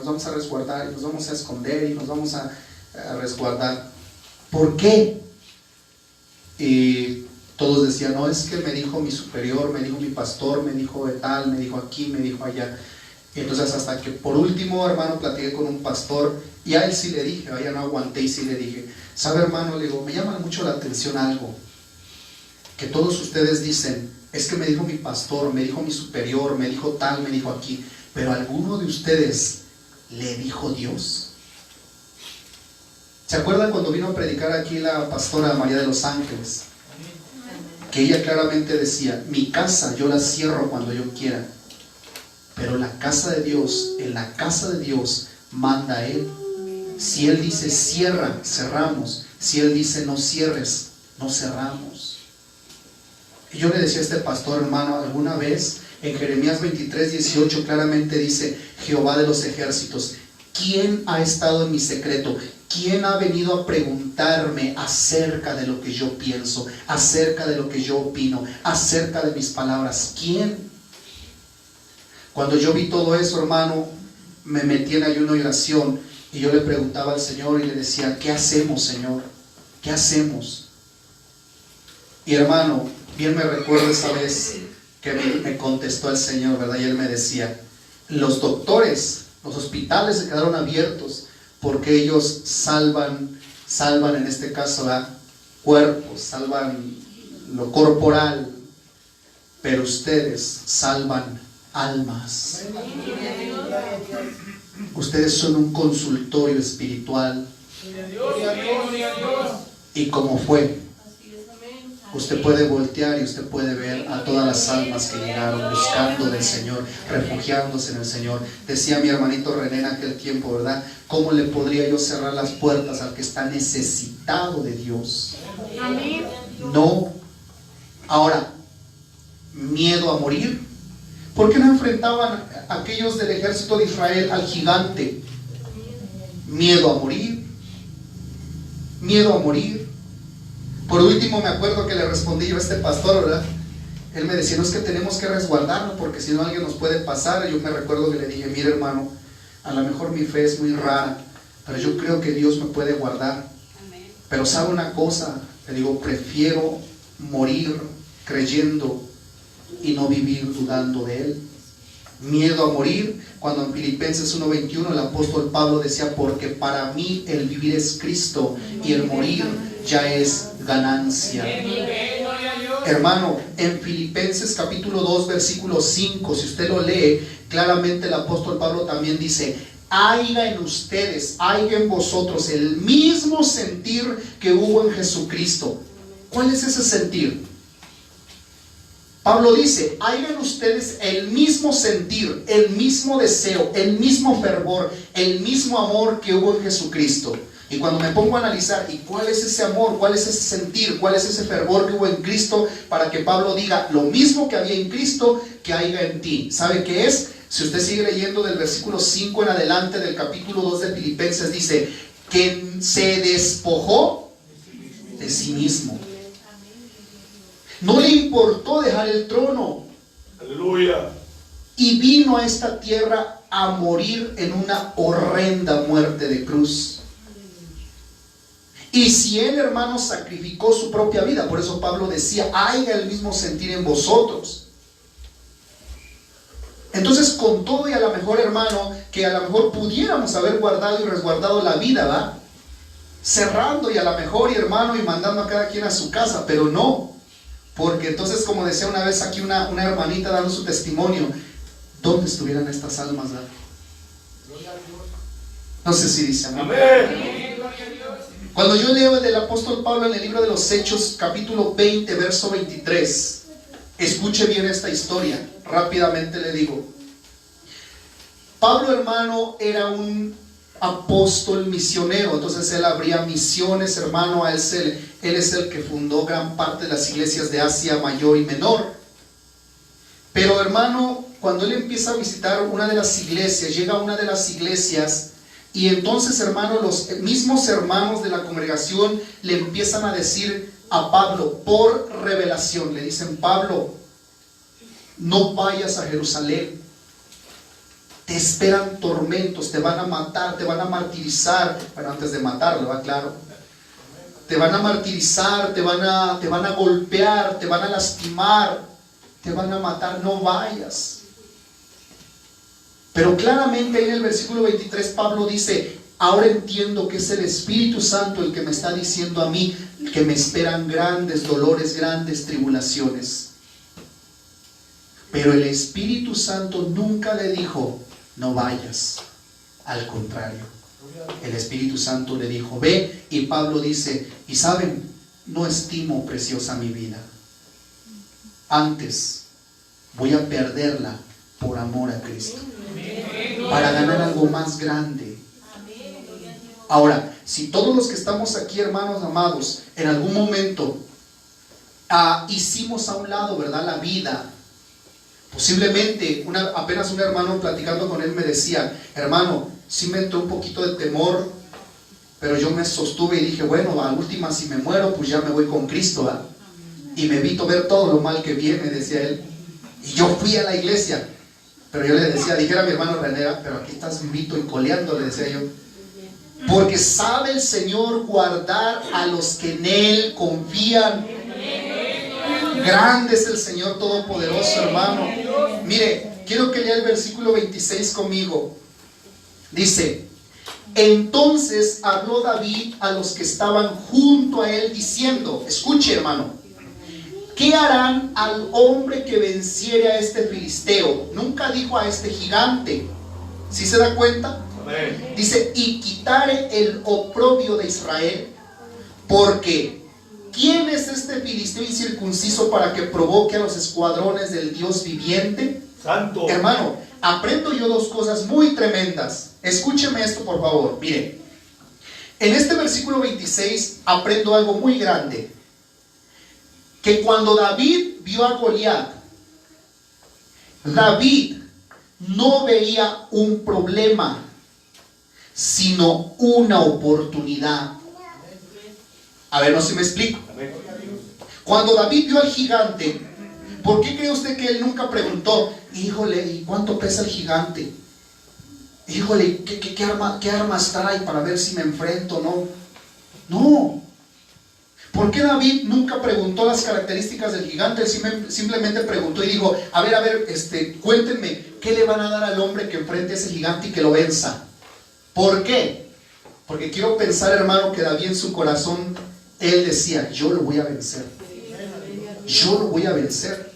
vamos a resguardar, y nos vamos a esconder, y nos vamos a resguardar. ¿Por qué? Y todos decían: no, es que me dijo mi superior, me dijo mi pastor, me dijo de tal, me dijo aquí, me dijo allá. Y entonces hasta que por último, hermano, platiqué con un pastor y a él sí le dije, vaya, no aguanté y sí le dije: ¿sabe, hermano? Le digo, me llama mucho la atención algo, que todos ustedes dicen: es que me dijo mi pastor, me dijo mi superior, me dijo tal, me dijo aquí, pero ¿alguno de ustedes le dijo Dios? ¿Se acuerdan cuando vino a predicar aquí la pastora María de los Ángeles? Que ella claramente decía: mi casa yo la cierro cuando yo quiera, pero la casa de Dios, en la casa de Dios manda Él. Si Él dice cierra, cerramos. Si Él dice no cierres, no cerramos. Y yo le decía a este pastor, hermano, alguna vez en Jeremías 23:18 claramente dice: Jehová de los ejércitos, ¿quién ha estado en mi secreto? ¿Quién ha venido a preguntarme acerca de lo que yo pienso, acerca de lo que yo opino, acerca de mis palabras? ¿Quién? Cuando yo vi todo eso, hermano, me metí en ayuno y oración, y yo le preguntaba al Señor y le decía: ¿qué hacemos, Señor? ¿Qué hacemos? Y, hermano, bien me recuerdo esa vez que me contestó el Señor, ¿verdad? Y Él me decía: los doctores, los hospitales se quedaron abiertos porque ellos salvan en este caso, ¿verdad?, cuerpos, salvan lo corporal, pero ustedes salvan almas. Ustedes son un consultorio espiritual. Y como fue, usted puede voltear y usted puede ver a todas las almas que llegaron buscando del Señor, refugiándose en el Señor. Decía mi hermanito René en aquel tiempo, ¿verdad? ¿Cómo le podría yo cerrar las puertas al que está necesitado de Dios? Amén. No. Ahora, miedo a morir. ¿Por qué no enfrentaban aquellos del ejército de Israel al gigante? Miedo a morir. Miedo a morir. Por último, me acuerdo que le respondí yo a este pastor, ¿verdad? Él me decía, no, es que tenemos que resguardarnos porque si no alguien nos puede pasar. Yo me recuerdo que le dije, mire hermano, a lo mejor mi fe es muy rara, pero yo creo que Dios me puede guardar. Pero sabe una cosa, le digo, prefiero morir creyendo y no vivir dudando de Él. Miedo a morir, cuando en Filipenses 1:21 el apóstol Pablo decía, porque para mí el vivir es Cristo y el morir ya es ganancia. Hermano, en Filipenses capítulo 2 versículo 5, si usted lo lee, claramente el apóstol Pablo también dice, haya en ustedes, haya en vosotros el mismo sentir que hubo en Jesucristo. ¿Cuál es ese sentir? Pablo dice, haya en ustedes el mismo sentir, el mismo deseo, el mismo fervor, el mismo amor que hubo en Jesucristo. Y cuando me pongo a analizar, ¿y cuál es ese amor? ¿Cuál es ese sentir? ¿Cuál es ese fervor que hubo en Cristo? Para que Pablo diga, lo mismo que había en Cristo, que haya en ti. ¿Sabe qué es? Si usted sigue leyendo del versículo 5 en adelante del capítulo 2 de Filipenses, dice, que se despojó de sí mismo. No le importó dejar el trono. Aleluya. Y vino a esta tierra a morir en una horrenda muerte de cruz. Y si él, hermano, sacrificó su propia vida, por eso Pablo decía, haya el mismo sentir en vosotros. Entonces, con todo y a lo mejor, hermano, que a lo mejor pudiéramos haber guardado y resguardado la vida, ¿va? Cerrando y a lo mejor, y hermano, y mandando a cada quien a su casa, pero no. Porque entonces, como decía una vez aquí una hermanita dando su testimonio, ¿dónde estuvieran estas almas, ¿verdad? No sé si dicen amén. Cuando yo leo del apóstol Pablo en el libro de los Hechos, capítulo 20, verso 23, escuche bien esta historia, rápidamente le digo. Pablo, hermano, era un apóstol misionero, entonces él abría misiones, hermano, él es el que fundó gran parte de las iglesias de Asia Mayor y Menor. Pero, hermano, cuando él empieza a visitar una de las iglesias, llega a una de las iglesias, y entonces, hermano, los mismos hermanos de la congregación le empiezan a decir a Pablo, por revelación, le dicen, Pablo, no vayas a Jerusalén, te esperan tormentos, te van a matar, te van a martirizar. Bueno, antes de matarlo, va claro. Te van a martirizar, te van a golpear, te van a lastimar, te van a matar, no vayas. Pero claramente ahí en el versículo 23 Pablo dice, ahora entiendo que es el Espíritu Santo el que me está diciendo a mí que me esperan grandes dolores, grandes tribulaciones. Pero el Espíritu Santo nunca le dijo, no vayas. Al contrario, el Espíritu Santo le dijo, ve. Y Pablo dice, y saben, no estimo preciosa mi vida. Antes voy a perderla por amor a Cristo, para ganar algo más grande. Ahora, si todos los que estamos aquí, hermanos amados, en algún momento hicimos a un lado, ¿verdad?, la vida. Posiblemente, apenas un hermano platicando con él me decía, hermano, sí me entró un poquito de temor, pero yo me sostuve y dije, bueno, a última si me muero, pues ya me voy con Cristo, ¿verdad? Y me evito ver todo lo mal que viene, decía él. Y yo fui a la iglesia, pero yo le decía, dijera mi hermano René, pero aquí estás vivito y coleando, le decía yo. Porque sabe el Señor guardar a los que en Él confían. Grande es el Señor Todopoderoso, hermano. Mire, quiero que lea el versículo 26 conmigo. Dice, entonces habló David a los que estaban junto a él diciendo, escuche, hermano, ¿qué harán al hombre que venciere a este filisteo? Nunca dijo a este gigante. ¿Sí se da cuenta? Amén. Dice, y quitare el oprobio de Israel, porque ¿quién es este filisteo incircunciso para que provoque a los escuadrones del Dios viviente? Santo. Hermano, aprendo yo dos cosas muy tremendas. Escúcheme esto, por favor. Mire, en este versículo 26 aprendo algo muy grande. Que cuando David vio a Goliat, David no veía un problema, sino una oportunidad. A ver, no sé si me explico. Amén. Cuando David vio al gigante, ¿por qué cree usted que él nunca preguntó, híjole, ¿y cuánto pesa el gigante? Híjole, ¿qué armas trae para ver si me enfrento o no? No. ¿Por qué David nunca preguntó las características del gigante? Él simplemente preguntó y dijo, a ver, cuéntenme, ¿qué le van a dar al hombre que enfrente a ese gigante y que lo venza? ¿Por qué? Porque quiero pensar, hermano, que David en su corazón, él decía, yo lo voy a vencer. Yo lo voy a vencer.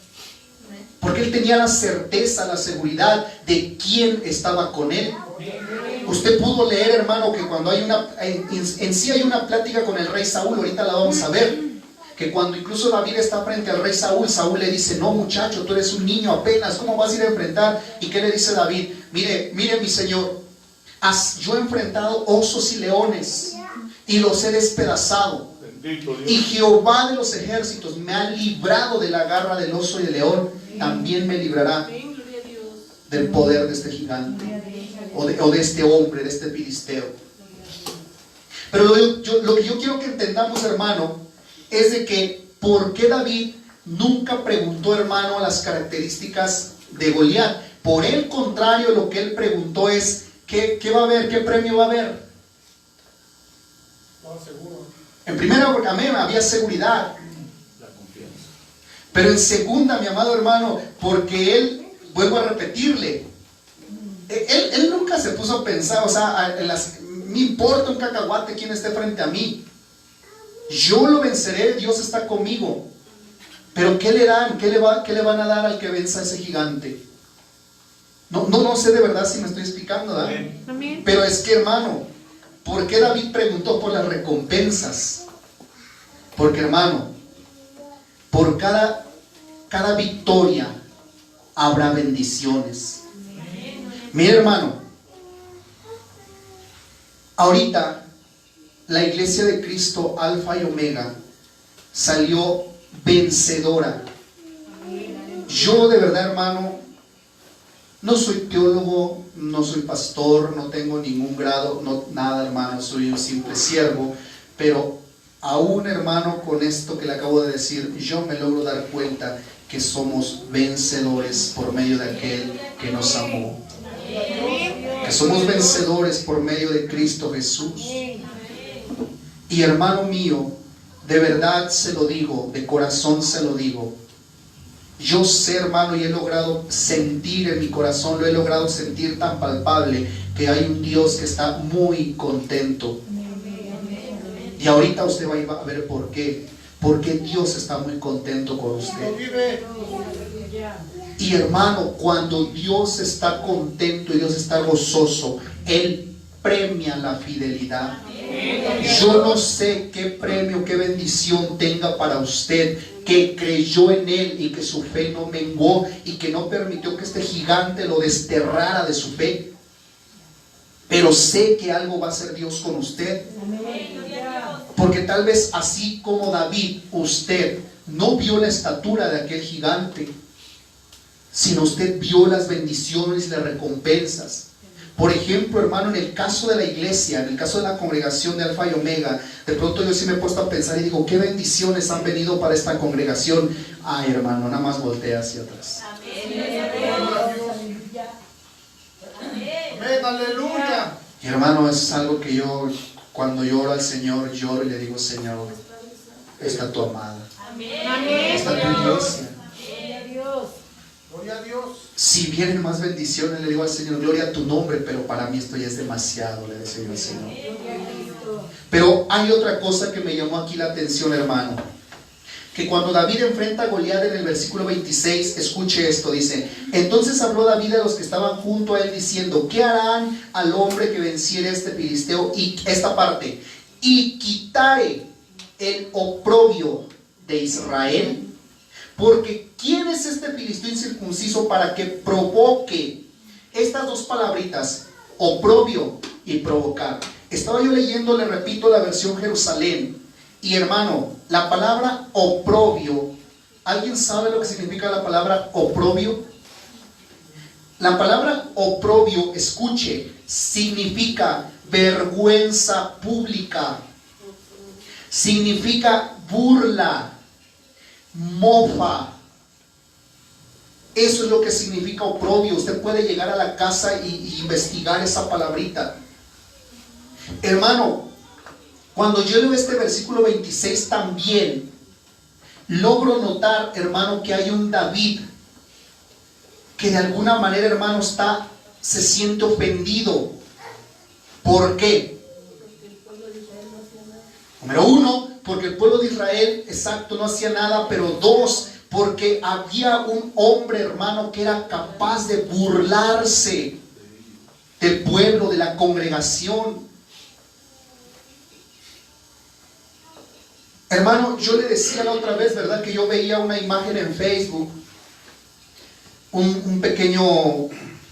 Porque él tenía la certeza, la seguridad de quién estaba con él. Usted pudo leer, hermano, que cuando hay en sí hay una plática con el rey Saúl, ahorita la vamos a ver, que cuando incluso David está frente al rey Saúl, Saúl le dice, no muchacho, tú eres un niño apenas, ¿cómo vas a ir a enfrentar? ¿Y qué le dice David? Mire mi señor, yo he enfrentado osos y leones y los he despedazado. Bendito Dios. Y Jehová de los ejércitos me ha librado de la garra del oso y del león, también me librará del poder de este gigante. O de este hombre, de este filisteo. Pero lo que yo quiero que entendamos, hermano, es de que ¿por qué David nunca preguntó, hermano, las características de Goliat? Por el contrario, lo que él preguntó es ¿qué va a haber? ¿Qué premio va a haber? No, seguro. En primera, porque amén, había seguridad. La confianza. Pero en segunda, mi amado hermano, porque él, vuelvo a repetirle, él nunca se puso a pensar, o sea, me importa un cacahuate quién esté frente a mí. Yo lo venceré, Dios está conmigo. Pero ¿qué le dan? ¿Qué le van a dar al que venza a ese gigante? No sé de verdad si me estoy explicando, ¿verdad? Amén. Pero es que, hermano, ¿por qué David preguntó por las recompensas? Porque, hermano, por cada victoria habrá bendiciones. Mira, hermano, ahorita la iglesia de Cristo, Alfa y Omega, salió vencedora. Yo de verdad, hermano, no soy teólogo, no soy pastor, no tengo ningún grado, no, nada, hermano, soy un simple siervo, pero aún, hermano, con esto que le acabo de decir, yo me logro dar cuenta que somos vencedores por medio de aquel que nos amó. Que somos vencedores por medio de Cristo Jesús. Y hermano mío, de verdad se lo digo, de corazón se lo digo, yo sé, hermano, y he logrado sentir en mi corazón, lo he logrado sentir tan palpable, que hay un Dios que está muy contento. Y ahorita usted va a ver por qué. Porque Dios está muy contento con usted. Y hermano, cuando Dios está contento y Dios está gozoso, Él premia la fidelidad. Yo no sé qué premio, qué bendición tenga para usted, que creyó en Él y que su fe no menguó y que no permitió que este gigante lo desterrara de su fe. Pero sé que algo va a hacer Dios con usted. Porque tal vez así como David, usted no vio la estatura de aquel gigante, sino usted vio las bendiciones y las recompensas. Por ejemplo, hermano, en el caso de la iglesia, en el caso de la congregación de Alfa y Omega, de pronto yo sí me he puesto a pensar y digo, ¿qué bendiciones han venido para esta congregación? Ay, hermano, nada más voltea hacia atrás. Amén, aleluya. Y hermano, es algo que yo, cuando lloro al Señor, lloro y le digo, Señor, está tu amada, está tu iglesia. Gloria a Dios. Si vienen más bendiciones, le digo al Señor, gloria a tu nombre, pero para mí esto ya es demasiado, le decía yo al Señor. Pero hay otra cosa que me llamó aquí la atención, hermano. que cuando David enfrenta a Goliat en el versículo 26, escuche esto, dice: entonces habló David a los que estaban junto a él diciendo: ¿qué harán al hombre que venciere a este filisteo? Y esta parte: y quitare el oprobio de Israel. Porque ¿quién es este filisteo incircunciso para que provoque? Estas dos palabritas, oprobio y provocar. Estaba yo leyendo, le repito, la versión Jerusalén. Y hermano, la palabra oprobio, ¿alguien sabe lo que significa la palabra oprobio? La palabra oprobio, escuche, significa vergüenza pública, significa burla, mofa. Eso es lo que significa oprobio. Usted puede llegar a la casa y investigar esa palabrita. Hermano, cuando yo leo este versículo 26 también logro notar, hermano, que hay un David que de alguna manera, hermano, se siente ofendido. ¿Por qué? Número uno, porque el pueblo de Israel, exacto, no hacía nada. Pero dos, porque había un hombre, hermano, que era capaz de burlarse del pueblo, de la congregación. Hermano, yo le decía la otra vez, ¿verdad?, que yo veía una imagen en Facebook, un pequeño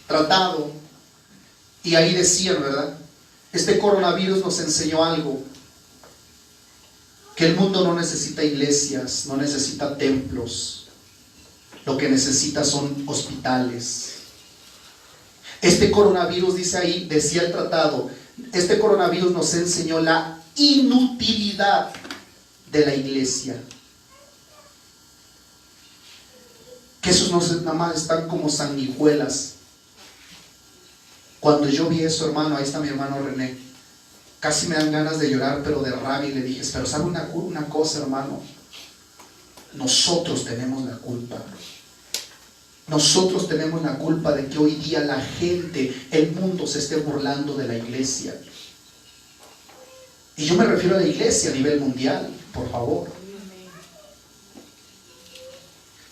tratado, y ahí decían, ¿verdad?, este coronavirus nos enseñó algo, que el mundo no necesita iglesias, no necesita templos, lo que necesita son hospitales. Este coronavirus, dice ahí, decía el tratado, este coronavirus nos enseñó la inutilidad de la iglesia. Que esos no nada más están como sanguijuelas. Cuando yo vi eso, hermano, ahí está mi hermano René, casi me dan ganas de llorar, pero de rabia, y le dije: pero ¿sabe una cosa, hermano? Nosotros tenemos la culpa. Nosotros tenemos la culpa de que hoy día la gente, el mundo se esté burlando de la iglesia. Y yo me refiero a la iglesia a nivel mundial, por favor.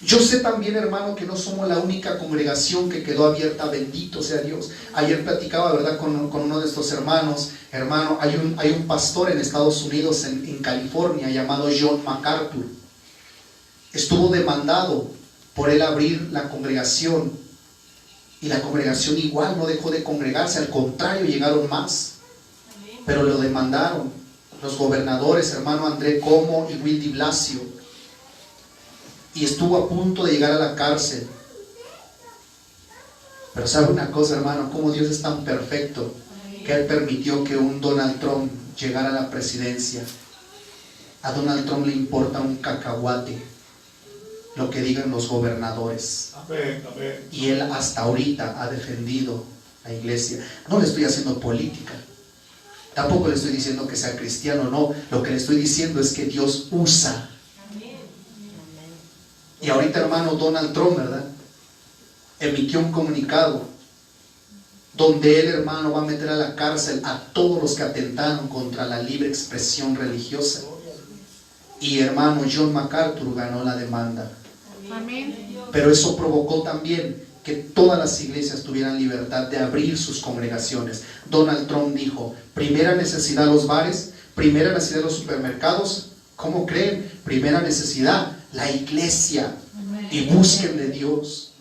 Yo sé también, hermano, que no somos la única congregación que quedó abierta, bendito sea Dios. Ayer platicaba, ¿verdad?, con uno de estos hermanos. Hermano, hay un pastor en Estados Unidos, en California, llamado John MacArthur. Estuvo demandado por él abrir la congregación. Y la congregación igual no dejó de congregarse, al contrario, llegaron más. Pero lo demandaron los gobernadores, hermano André Cuomo y Bill de Blasio. Y estuvo a punto de llegar a la cárcel. Pero sabe una cosa, hermano, cómo Dios es tan perfecto, que Él permitió que un Donald Trump llegara a la presidencia. A Donald Trump le importa un cacahuate lo que digan los gobernadores. Amén, amén. Y Él hasta ahorita ha defendido la iglesia. No le estoy haciendo política, tampoco le estoy diciendo que sea cristiano, no. Lo que le estoy diciendo es que Dios usa. Y ahorita, hermano, Donald Trump, ¿verdad?, emitió un comunicado donde él, hermano, va a meter a la cárcel a todos los que atentaron contra la libre expresión religiosa. Y hermano, John MacArthur ganó la demanda. Amén. Pero eso provocó también que todas las iglesias tuvieran libertad de abrir sus congregaciones. Donald Trump dijo: primera necesidad los bares, primera necesidad los supermercados. ¿Cómo creen? Primera necesidad la iglesia. Y busquen de Dios.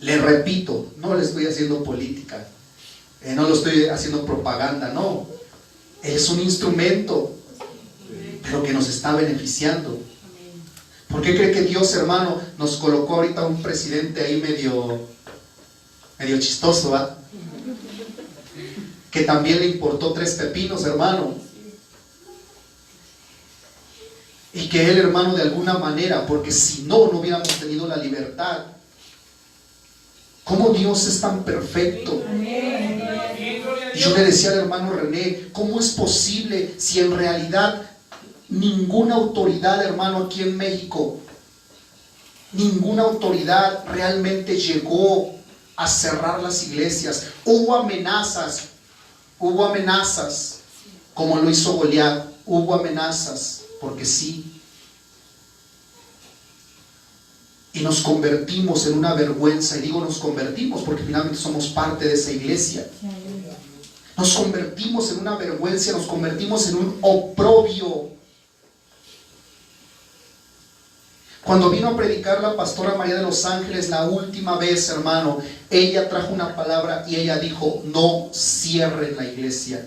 Le repito, no le estoy haciendo política, no lo estoy haciendo propaganda, no. Es un instrumento, pero que nos está beneficiando. ¿Por qué cree que Dios, hermano, nos colocó ahorita un presidente ahí medio chistoso, ¿va?, que también le importó 3 pepinos, hermano? Y que él, hermano, de alguna manera, porque si no, no hubiéramos tenido la libertad. ¿Cómo Dios es tan perfecto? Y yo le decía al hermano René: ¿cómo es posible si en realidad ninguna autoridad, hermano, aquí en México, ninguna autoridad realmente llegó a cerrar las iglesias? Hubo amenazas, como lo hizo Goliat, hubo amenazas, porque sí. y nos convertimos en una vergüenza. Y digo nos convertimos porque finalmente somos parte de esa iglesia. Nos convertimos en una vergüenza, nos convertimos en un oprobio. Cuando vino a predicar la pastora María de los Ángeles la última vez, hermano, ella trajo una palabra y ella dijo: no cierren la iglesia.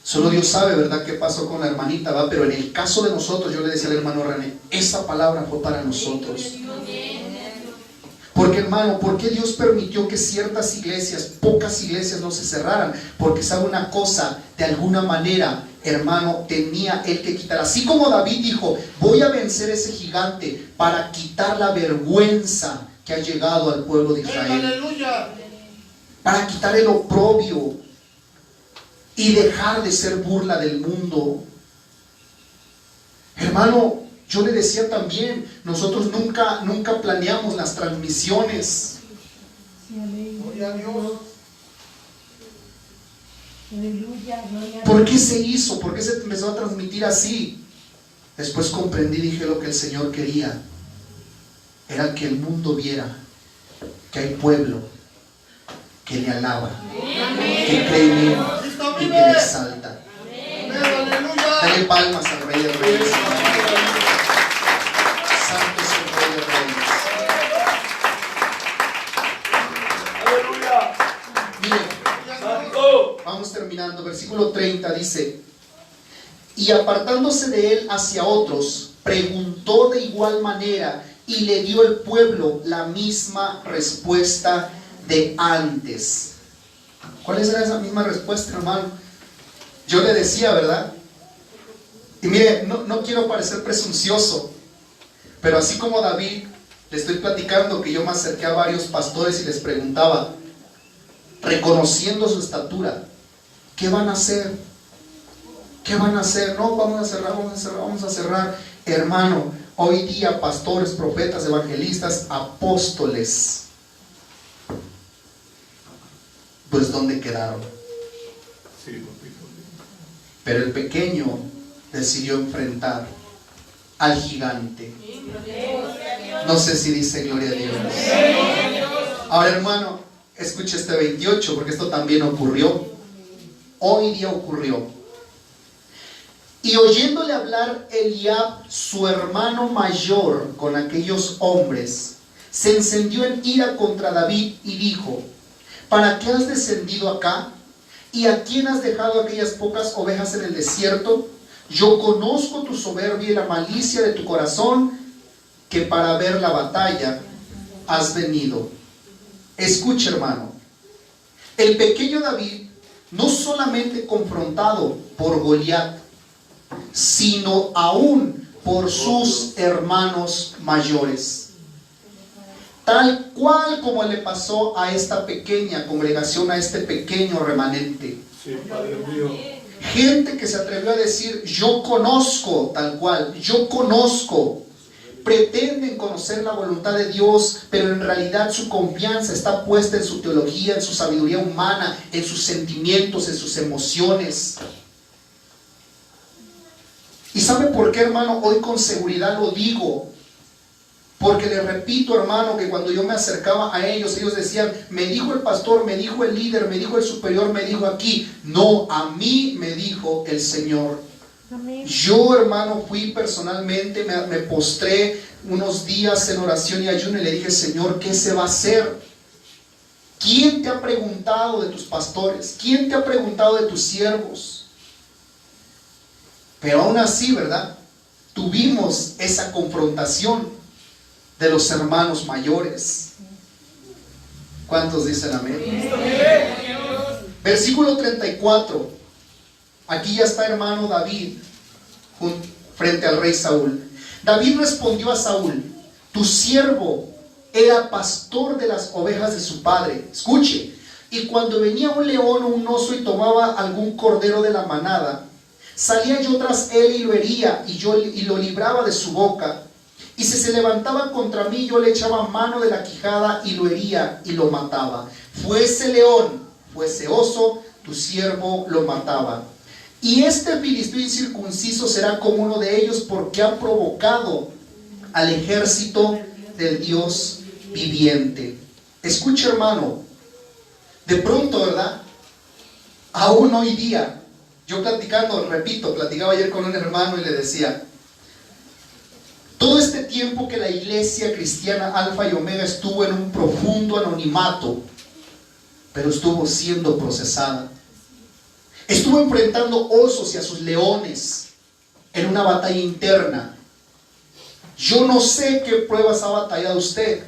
Solo Dios sabe, ¿verdad?, qué pasó con la hermanita, ¿va? Pero en el caso de nosotros, yo le decía al hermano René, esa palabra fue para nosotros. Porque, hermano, ¿por qué Dios permitió que ciertas iglesias, pocas iglesias, no se cerraran? Porque sabe una cosa, de alguna manera, hermano, tenía él que quitar. Así como David dijo: voy a vencer ese gigante para quitar la vergüenza que ha llegado al pueblo de Israel. ¡Aleluya! Para quitar el oprobio y dejar de ser burla del mundo. Hermano, yo le decía también, nosotros nunca planeamos las transmisiones. Gloria a Dios. Aleluya, gloria a ¿Por Dios. qué se hizo? ¿Por qué se empezó a transmitir así? Después comprendí, dije, lo que el Señor quería era que el mundo viera que hay pueblo que le alaba, que cree en Él y que le exalta. ¡Aleluya! Dale palmas al Rey de Reyes. Santo es el Rey de Reyes. Aleluya. Mire, Santo. vamos terminando. Versículo 30 dice: y apartándose de él hacia otros, preguntó de igual manera, y le dio el pueblo la misma respuesta de antes. ¿Cuál era esa misma respuesta, hermano? Yo le decía, ¿verdad? Y mire, no quiero parecer presuncioso, pero así como David, le estoy platicando que yo me acerqué a varios pastores y les preguntaba, reconociendo su estatura, ¿qué van a hacer? ¿Qué van a hacer? No, vamos a cerrar. Hermano, hoy día pastores, profetas, evangelistas, apóstoles, pues ¿dónde quedaron? Sí, papito. Pero el pequeño decidió enfrentar al gigante. No sé si dice gloria a Dios. Ahora, hermano, escuche este 28, porque esto también ocurrió. Hoy día ocurrió. Y oyéndole hablar Eliab, su hermano mayor, con aquellos hombres, se encendió en ira contra David y dijo: ¿para qué has descendido acá? ¿Y a quién has dejado aquellas pocas ovejas en el desierto? Yo conozco tu soberbia y la malicia de tu corazón, que para ver la batalla has venido. Escucha, hermano, el pequeño David, no solamente confrontado por Goliat, sino aún por sus hermanos mayores. Tal cual como le pasó a esta pequeña congregación, a este pequeño remanente. Sí, Padre mío. Gente que se atrevió a decir: yo conozco, tal cual, yo conozco. Pretenden conocer la voluntad de Dios, pero en realidad su confianza está puesta en su teología, en su sabiduría humana, en sus sentimientos, en sus emociones. ¿Y sabe por qué, hermano? Hoy con seguridad lo digo. Porque le repito, hermano, que cuando yo me acercaba a ellos, ellos decían: me dijo el pastor, me dijo el líder, me dijo el superior, me dijo aquí. No, a mí me dijo el Señor. Amén. Yo, hermano, fui personalmente, me postré unos días en oración y ayuno y le dije: Señor, ¿qué se va a hacer? ¿Quién te ha preguntado de tus pastores? ¿Quién te ha preguntado de tus siervos? Pero aún así, ¿verdad? Tuvimos esa confrontación de los hermanos mayores. ¿Cuántos dicen amén? Versículo 34. Aquí ya está, hermano David frente al rey Saúl. David respondió a Saúl: tu siervo era pastor de las ovejas de su padre. Escuche. Y cuando venía un león o un oso y tomaba algún cordero de la manada, salía yo tras él y lo hería, y lo libraba de su boca. Y si se levantaba contra mí, yo le echaba mano de la quijada y lo hería y lo mataba. Fuese león, fuese oso, tu siervo lo mataba. Y este filisteo incircunciso será como uno de ellos, porque ha provocado al ejército del Dios viviente. Escucha, hermano, de pronto, ¿verdad? Aún hoy día, yo platicaba ayer con un hermano y le decía, todo este tiempo que la iglesia cristiana Alfa y Omega estuvo en un profundo anonimato, pero estuvo siendo procesada. Estuvo enfrentando osos y a sus leones en una batalla interna. Yo no sé qué pruebas ha batallado usted.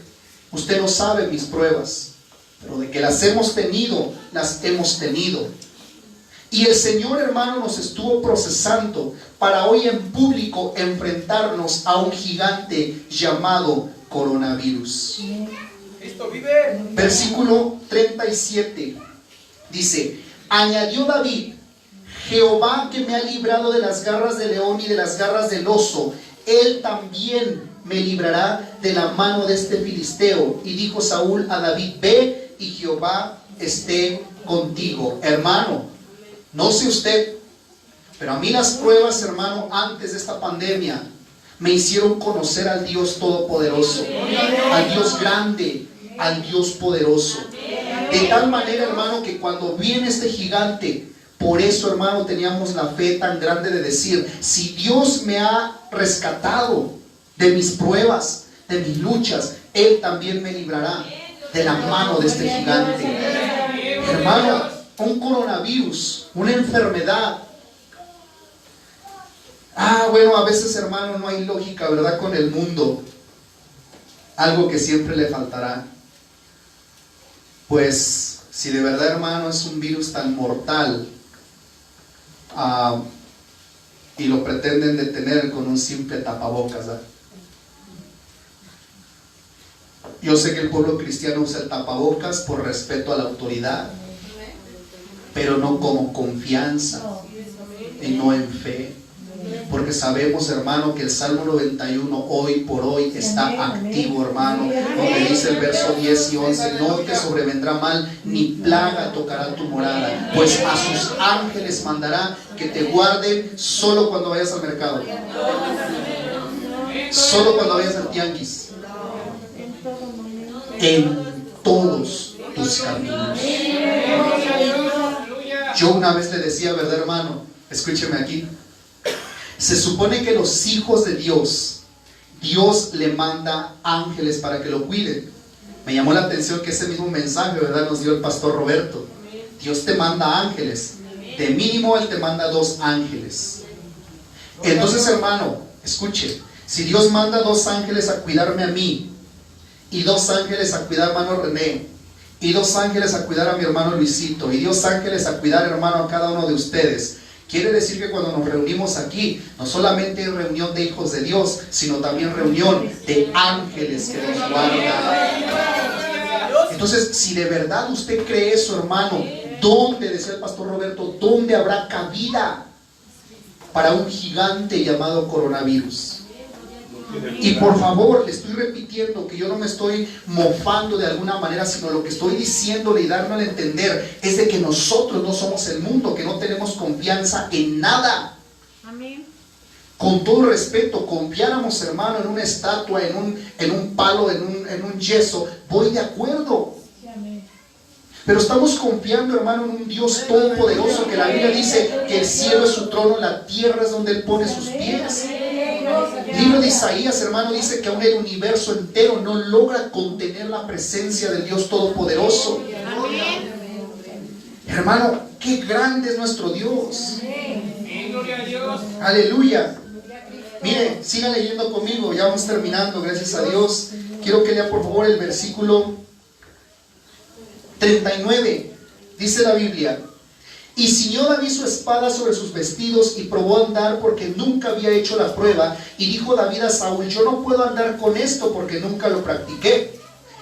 Usted no sabe mis pruebas, pero de que las hemos tenido, las hemos tenido. Y el Señor, hermano, nos estuvo procesando para hoy en público enfrentarnos a un gigante llamado coronavirus. Cristo vive. Versículo 37 dice: añadió David, Jehová que me ha librado de las garras del león y de las garras del oso, él también me librará de la mano de este filisteo. Y dijo Saúl a David: ve y Jehová esté contigo. Hermano, no sé usted, pero a mí las pruebas, hermano, antes de esta pandemia me hicieron conocer al Dios todopoderoso, al Dios grande, al Dios poderoso. De tal manera, hermano, que cuando viene este gigante, por eso, hermano, teníamos la fe tan grande de decir: si Dios me ha rescatado de mis pruebas, de mis luchas, Él también me librará de la mano de este gigante. Hermano, un coronavirus, una enfermedad. Bueno, a veces, hermano, no hay lógica, ¿verdad?, con el mundo. Algo que siempre le faltará. Pues, si de verdad, hermano, es un virus tan mortal, y lo pretenden detener con un simple tapabocas, ¿verdad? Yo sé que el pueblo cristiano usa el tapabocas por respeto a la autoridad, pero no como confianza y no en fe. Porque sabemos, hermano, que el Salmo 91 hoy por hoy está activo, hermano, donde dice el verso 10 y 11: no te sobrevendrá mal, ni plaga tocará tu morada, pues a sus ángeles mandará que te guarden solo cuando vayas al mercado, solo cuando vayas al tianguis, en todos tus caminos. Yo una vez le decía, ¿verdad, hermano? Escúcheme aquí. Se supone que los hijos de Dios, Dios le manda ángeles para que lo cuiden. Me llamó la atención que ese mismo mensaje, ¿verdad?, nos dio el pastor Roberto. Dios te manda ángeles. De mínimo Él te manda 2 ángeles. Entonces, hermano, escuche. Si Dios manda 2 ángeles a cuidarme a mí, y 2 ángeles a cuidar a hermano René, y 2 ángeles a cuidar a mi hermano Luisito, y 2 ángeles a cuidar, hermano, a cada uno de ustedes, quiere decir que cuando nos reunimos aquí, no solamente hay reunión de hijos de Dios, sino también reunión de ángeles que nos guardan. Entonces, si de verdad usted cree eso, hermano, ¿dónde, decía el pastor Roberto, dónde habrá cabida para un gigante llamado coronavirus? Y por favor, le estoy repitiendo que yo no me estoy mofando de alguna manera, sino lo que estoy diciéndole y dándole a entender es de que nosotros no somos el mundo, que no tenemos confianza en nada. Amén. Con todo respeto, confiáramos, hermano, en una estatua, en un palo, en un yeso, voy de acuerdo. Pero estamos confiando, hermano, en un Dios todopoderoso, que la Biblia dice que el cielo es su trono, la tierra es donde Él pone sus pies. El libro de Isaías, hermano, dice que aún el universo entero no logra contener la presencia del Dios todopoderoso. Hermano, qué grande es nuestro Dios. Aleluya. Mire, siga leyendo conmigo, ya vamos terminando, gracias a Dios. Quiero que lea por favor el versículo 39. Dice la Biblia: y ciñó David su espada sobre sus vestidos y probó a andar, porque nunca había hecho la prueba. Y dijo David a Saúl: yo no puedo andar con esto porque nunca lo practiqué.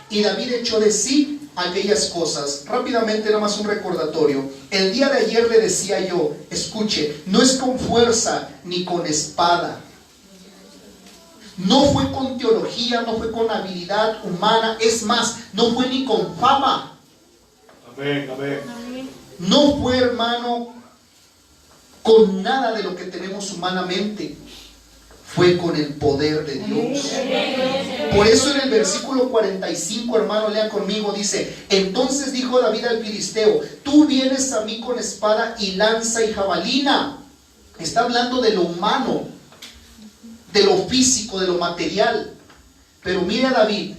Y David echó de sí aquellas cosas. Rápidamente, nada más un recordatorio. El día de ayer le decía yo, escuche, no es con fuerza ni con espada. No fue con teología, no fue con habilidad humana. Es más, no fue ni con fama. Amén, amén. No fue, hermano, con nada de lo que tenemos humanamente. fue con el poder de Dios. Por eso en el versículo 45, hermano, lea conmigo, dice: entonces dijo David al filisteo: tú vienes a mí con espada y lanza y jabalina. Está hablando de lo humano, de lo físico, de lo material. Pero mira David: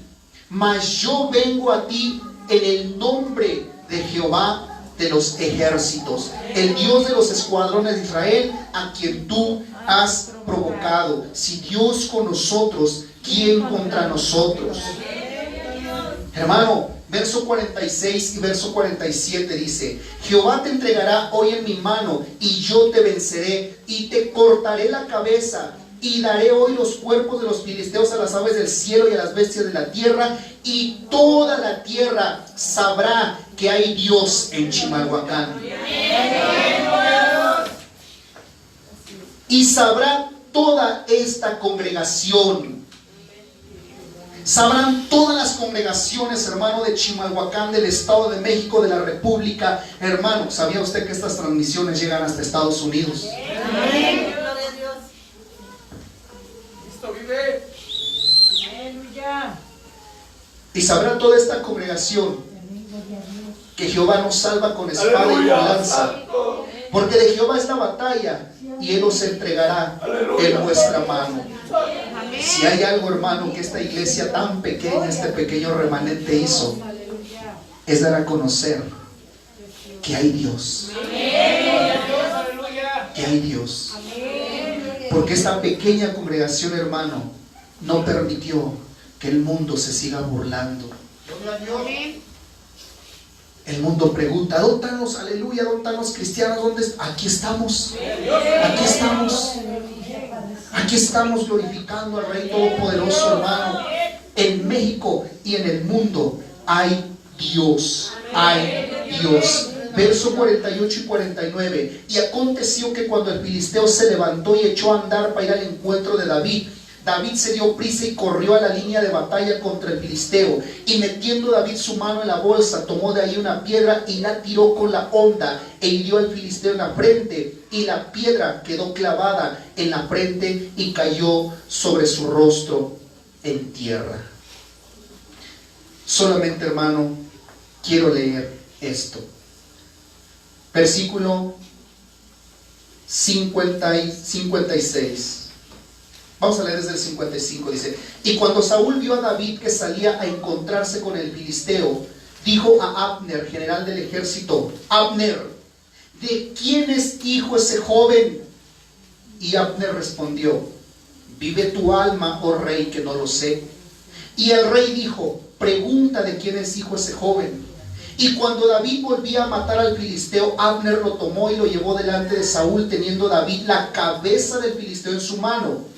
mas yo vengo a ti en el nombre de Jehová de los ejércitos, el Dios de los escuadrones de Israel, a quien tú has provocado. Si Dios con nosotros, ¿quién contra nosotros? Hermano, verso 46 y verso 47 dice: Jehová te entregará hoy en mi mano, y yo te venceré, y te cortaré la cabeza, y daré hoy los cuerpos de los filisteos a las aves del cielo y a las bestias de la tierra, y toda la tierra sabrá que hay Dios en Chimalhuacán. Y sabrá toda esta congregación. Sabrán todas las congregaciones, hermano, de Chimalhuacán, del Estado de México, de la República. Hermano, ¿sabía usted que estas transmisiones llegan hasta Estados Unidos? Amén. Cristo vive. Aleluya. Y sabrá toda esta congregación que Jehová nos salva con espada y con lanza. Porque de Jehová es la batalla, y Él os entregará en vuestra mano. Si hay algo, hermano, que esta iglesia tan pequeña, este pequeño remanente hizo, es dar a conocer que hay Dios. Que hay Dios. Porque esta pequeña congregación, hermano, no permitió que el mundo se siga burlando. El mundo pregunta: ¿dónde están los, aleluya, dónde están los cristianos? ¿Dónde aquí estamos? Aquí estamos. Aquí estamos glorificando al Rey Todopoderoso, hermano. En México y en el mundo hay Dios. Hay Dios. Verso 48 y 49. Y aconteció que cuando el filisteo se levantó y echó a andar para ir al encuentro de David, David se dio prisa y corrió a la línea de batalla contra el filisteo. Y metiendo David su mano en la bolsa, tomó de ahí una piedra y la tiró con la honda, e hirió al filisteo en la frente. Y la piedra quedó clavada en la frente y cayó sobre su rostro en tierra. Solamente, hermano, quiero leer esto. Versículo 56. Vamos a leer desde el 55, dice: y cuando Saúl vio a David que salía a encontrarse con el filisteo, dijo a Abner, general del ejército: Abner, ¿de quién es hijo ese joven? Y Abner respondió: vive tu alma, oh rey, que no lo sé. Y el rey dijo: pregunta de quién es hijo ese joven. Y cuando David volvía a matar al filisteo, Abner lo tomó y lo llevó delante de Saúl, teniendo David la cabeza del filisteo en su mano.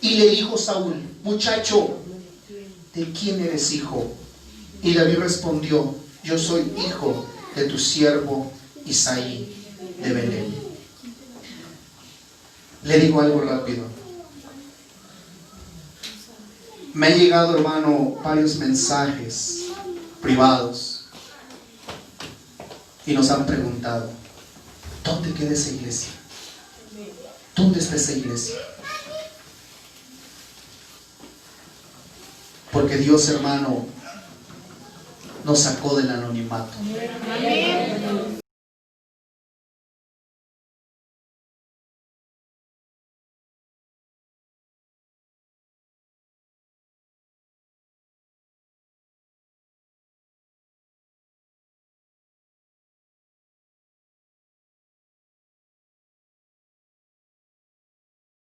Y le dijo Saúl: muchacho, ¿de quién eres hijo? Y David respondió: yo soy hijo de tu siervo Isaí de Belén. Le digo algo rápido. Me han llegado, hermano, varios mensajes privados y nos han preguntado: ¿dónde queda esa iglesia? ¿Dónde está esa iglesia? Porque Dios, hermano, nos sacó del anonimato.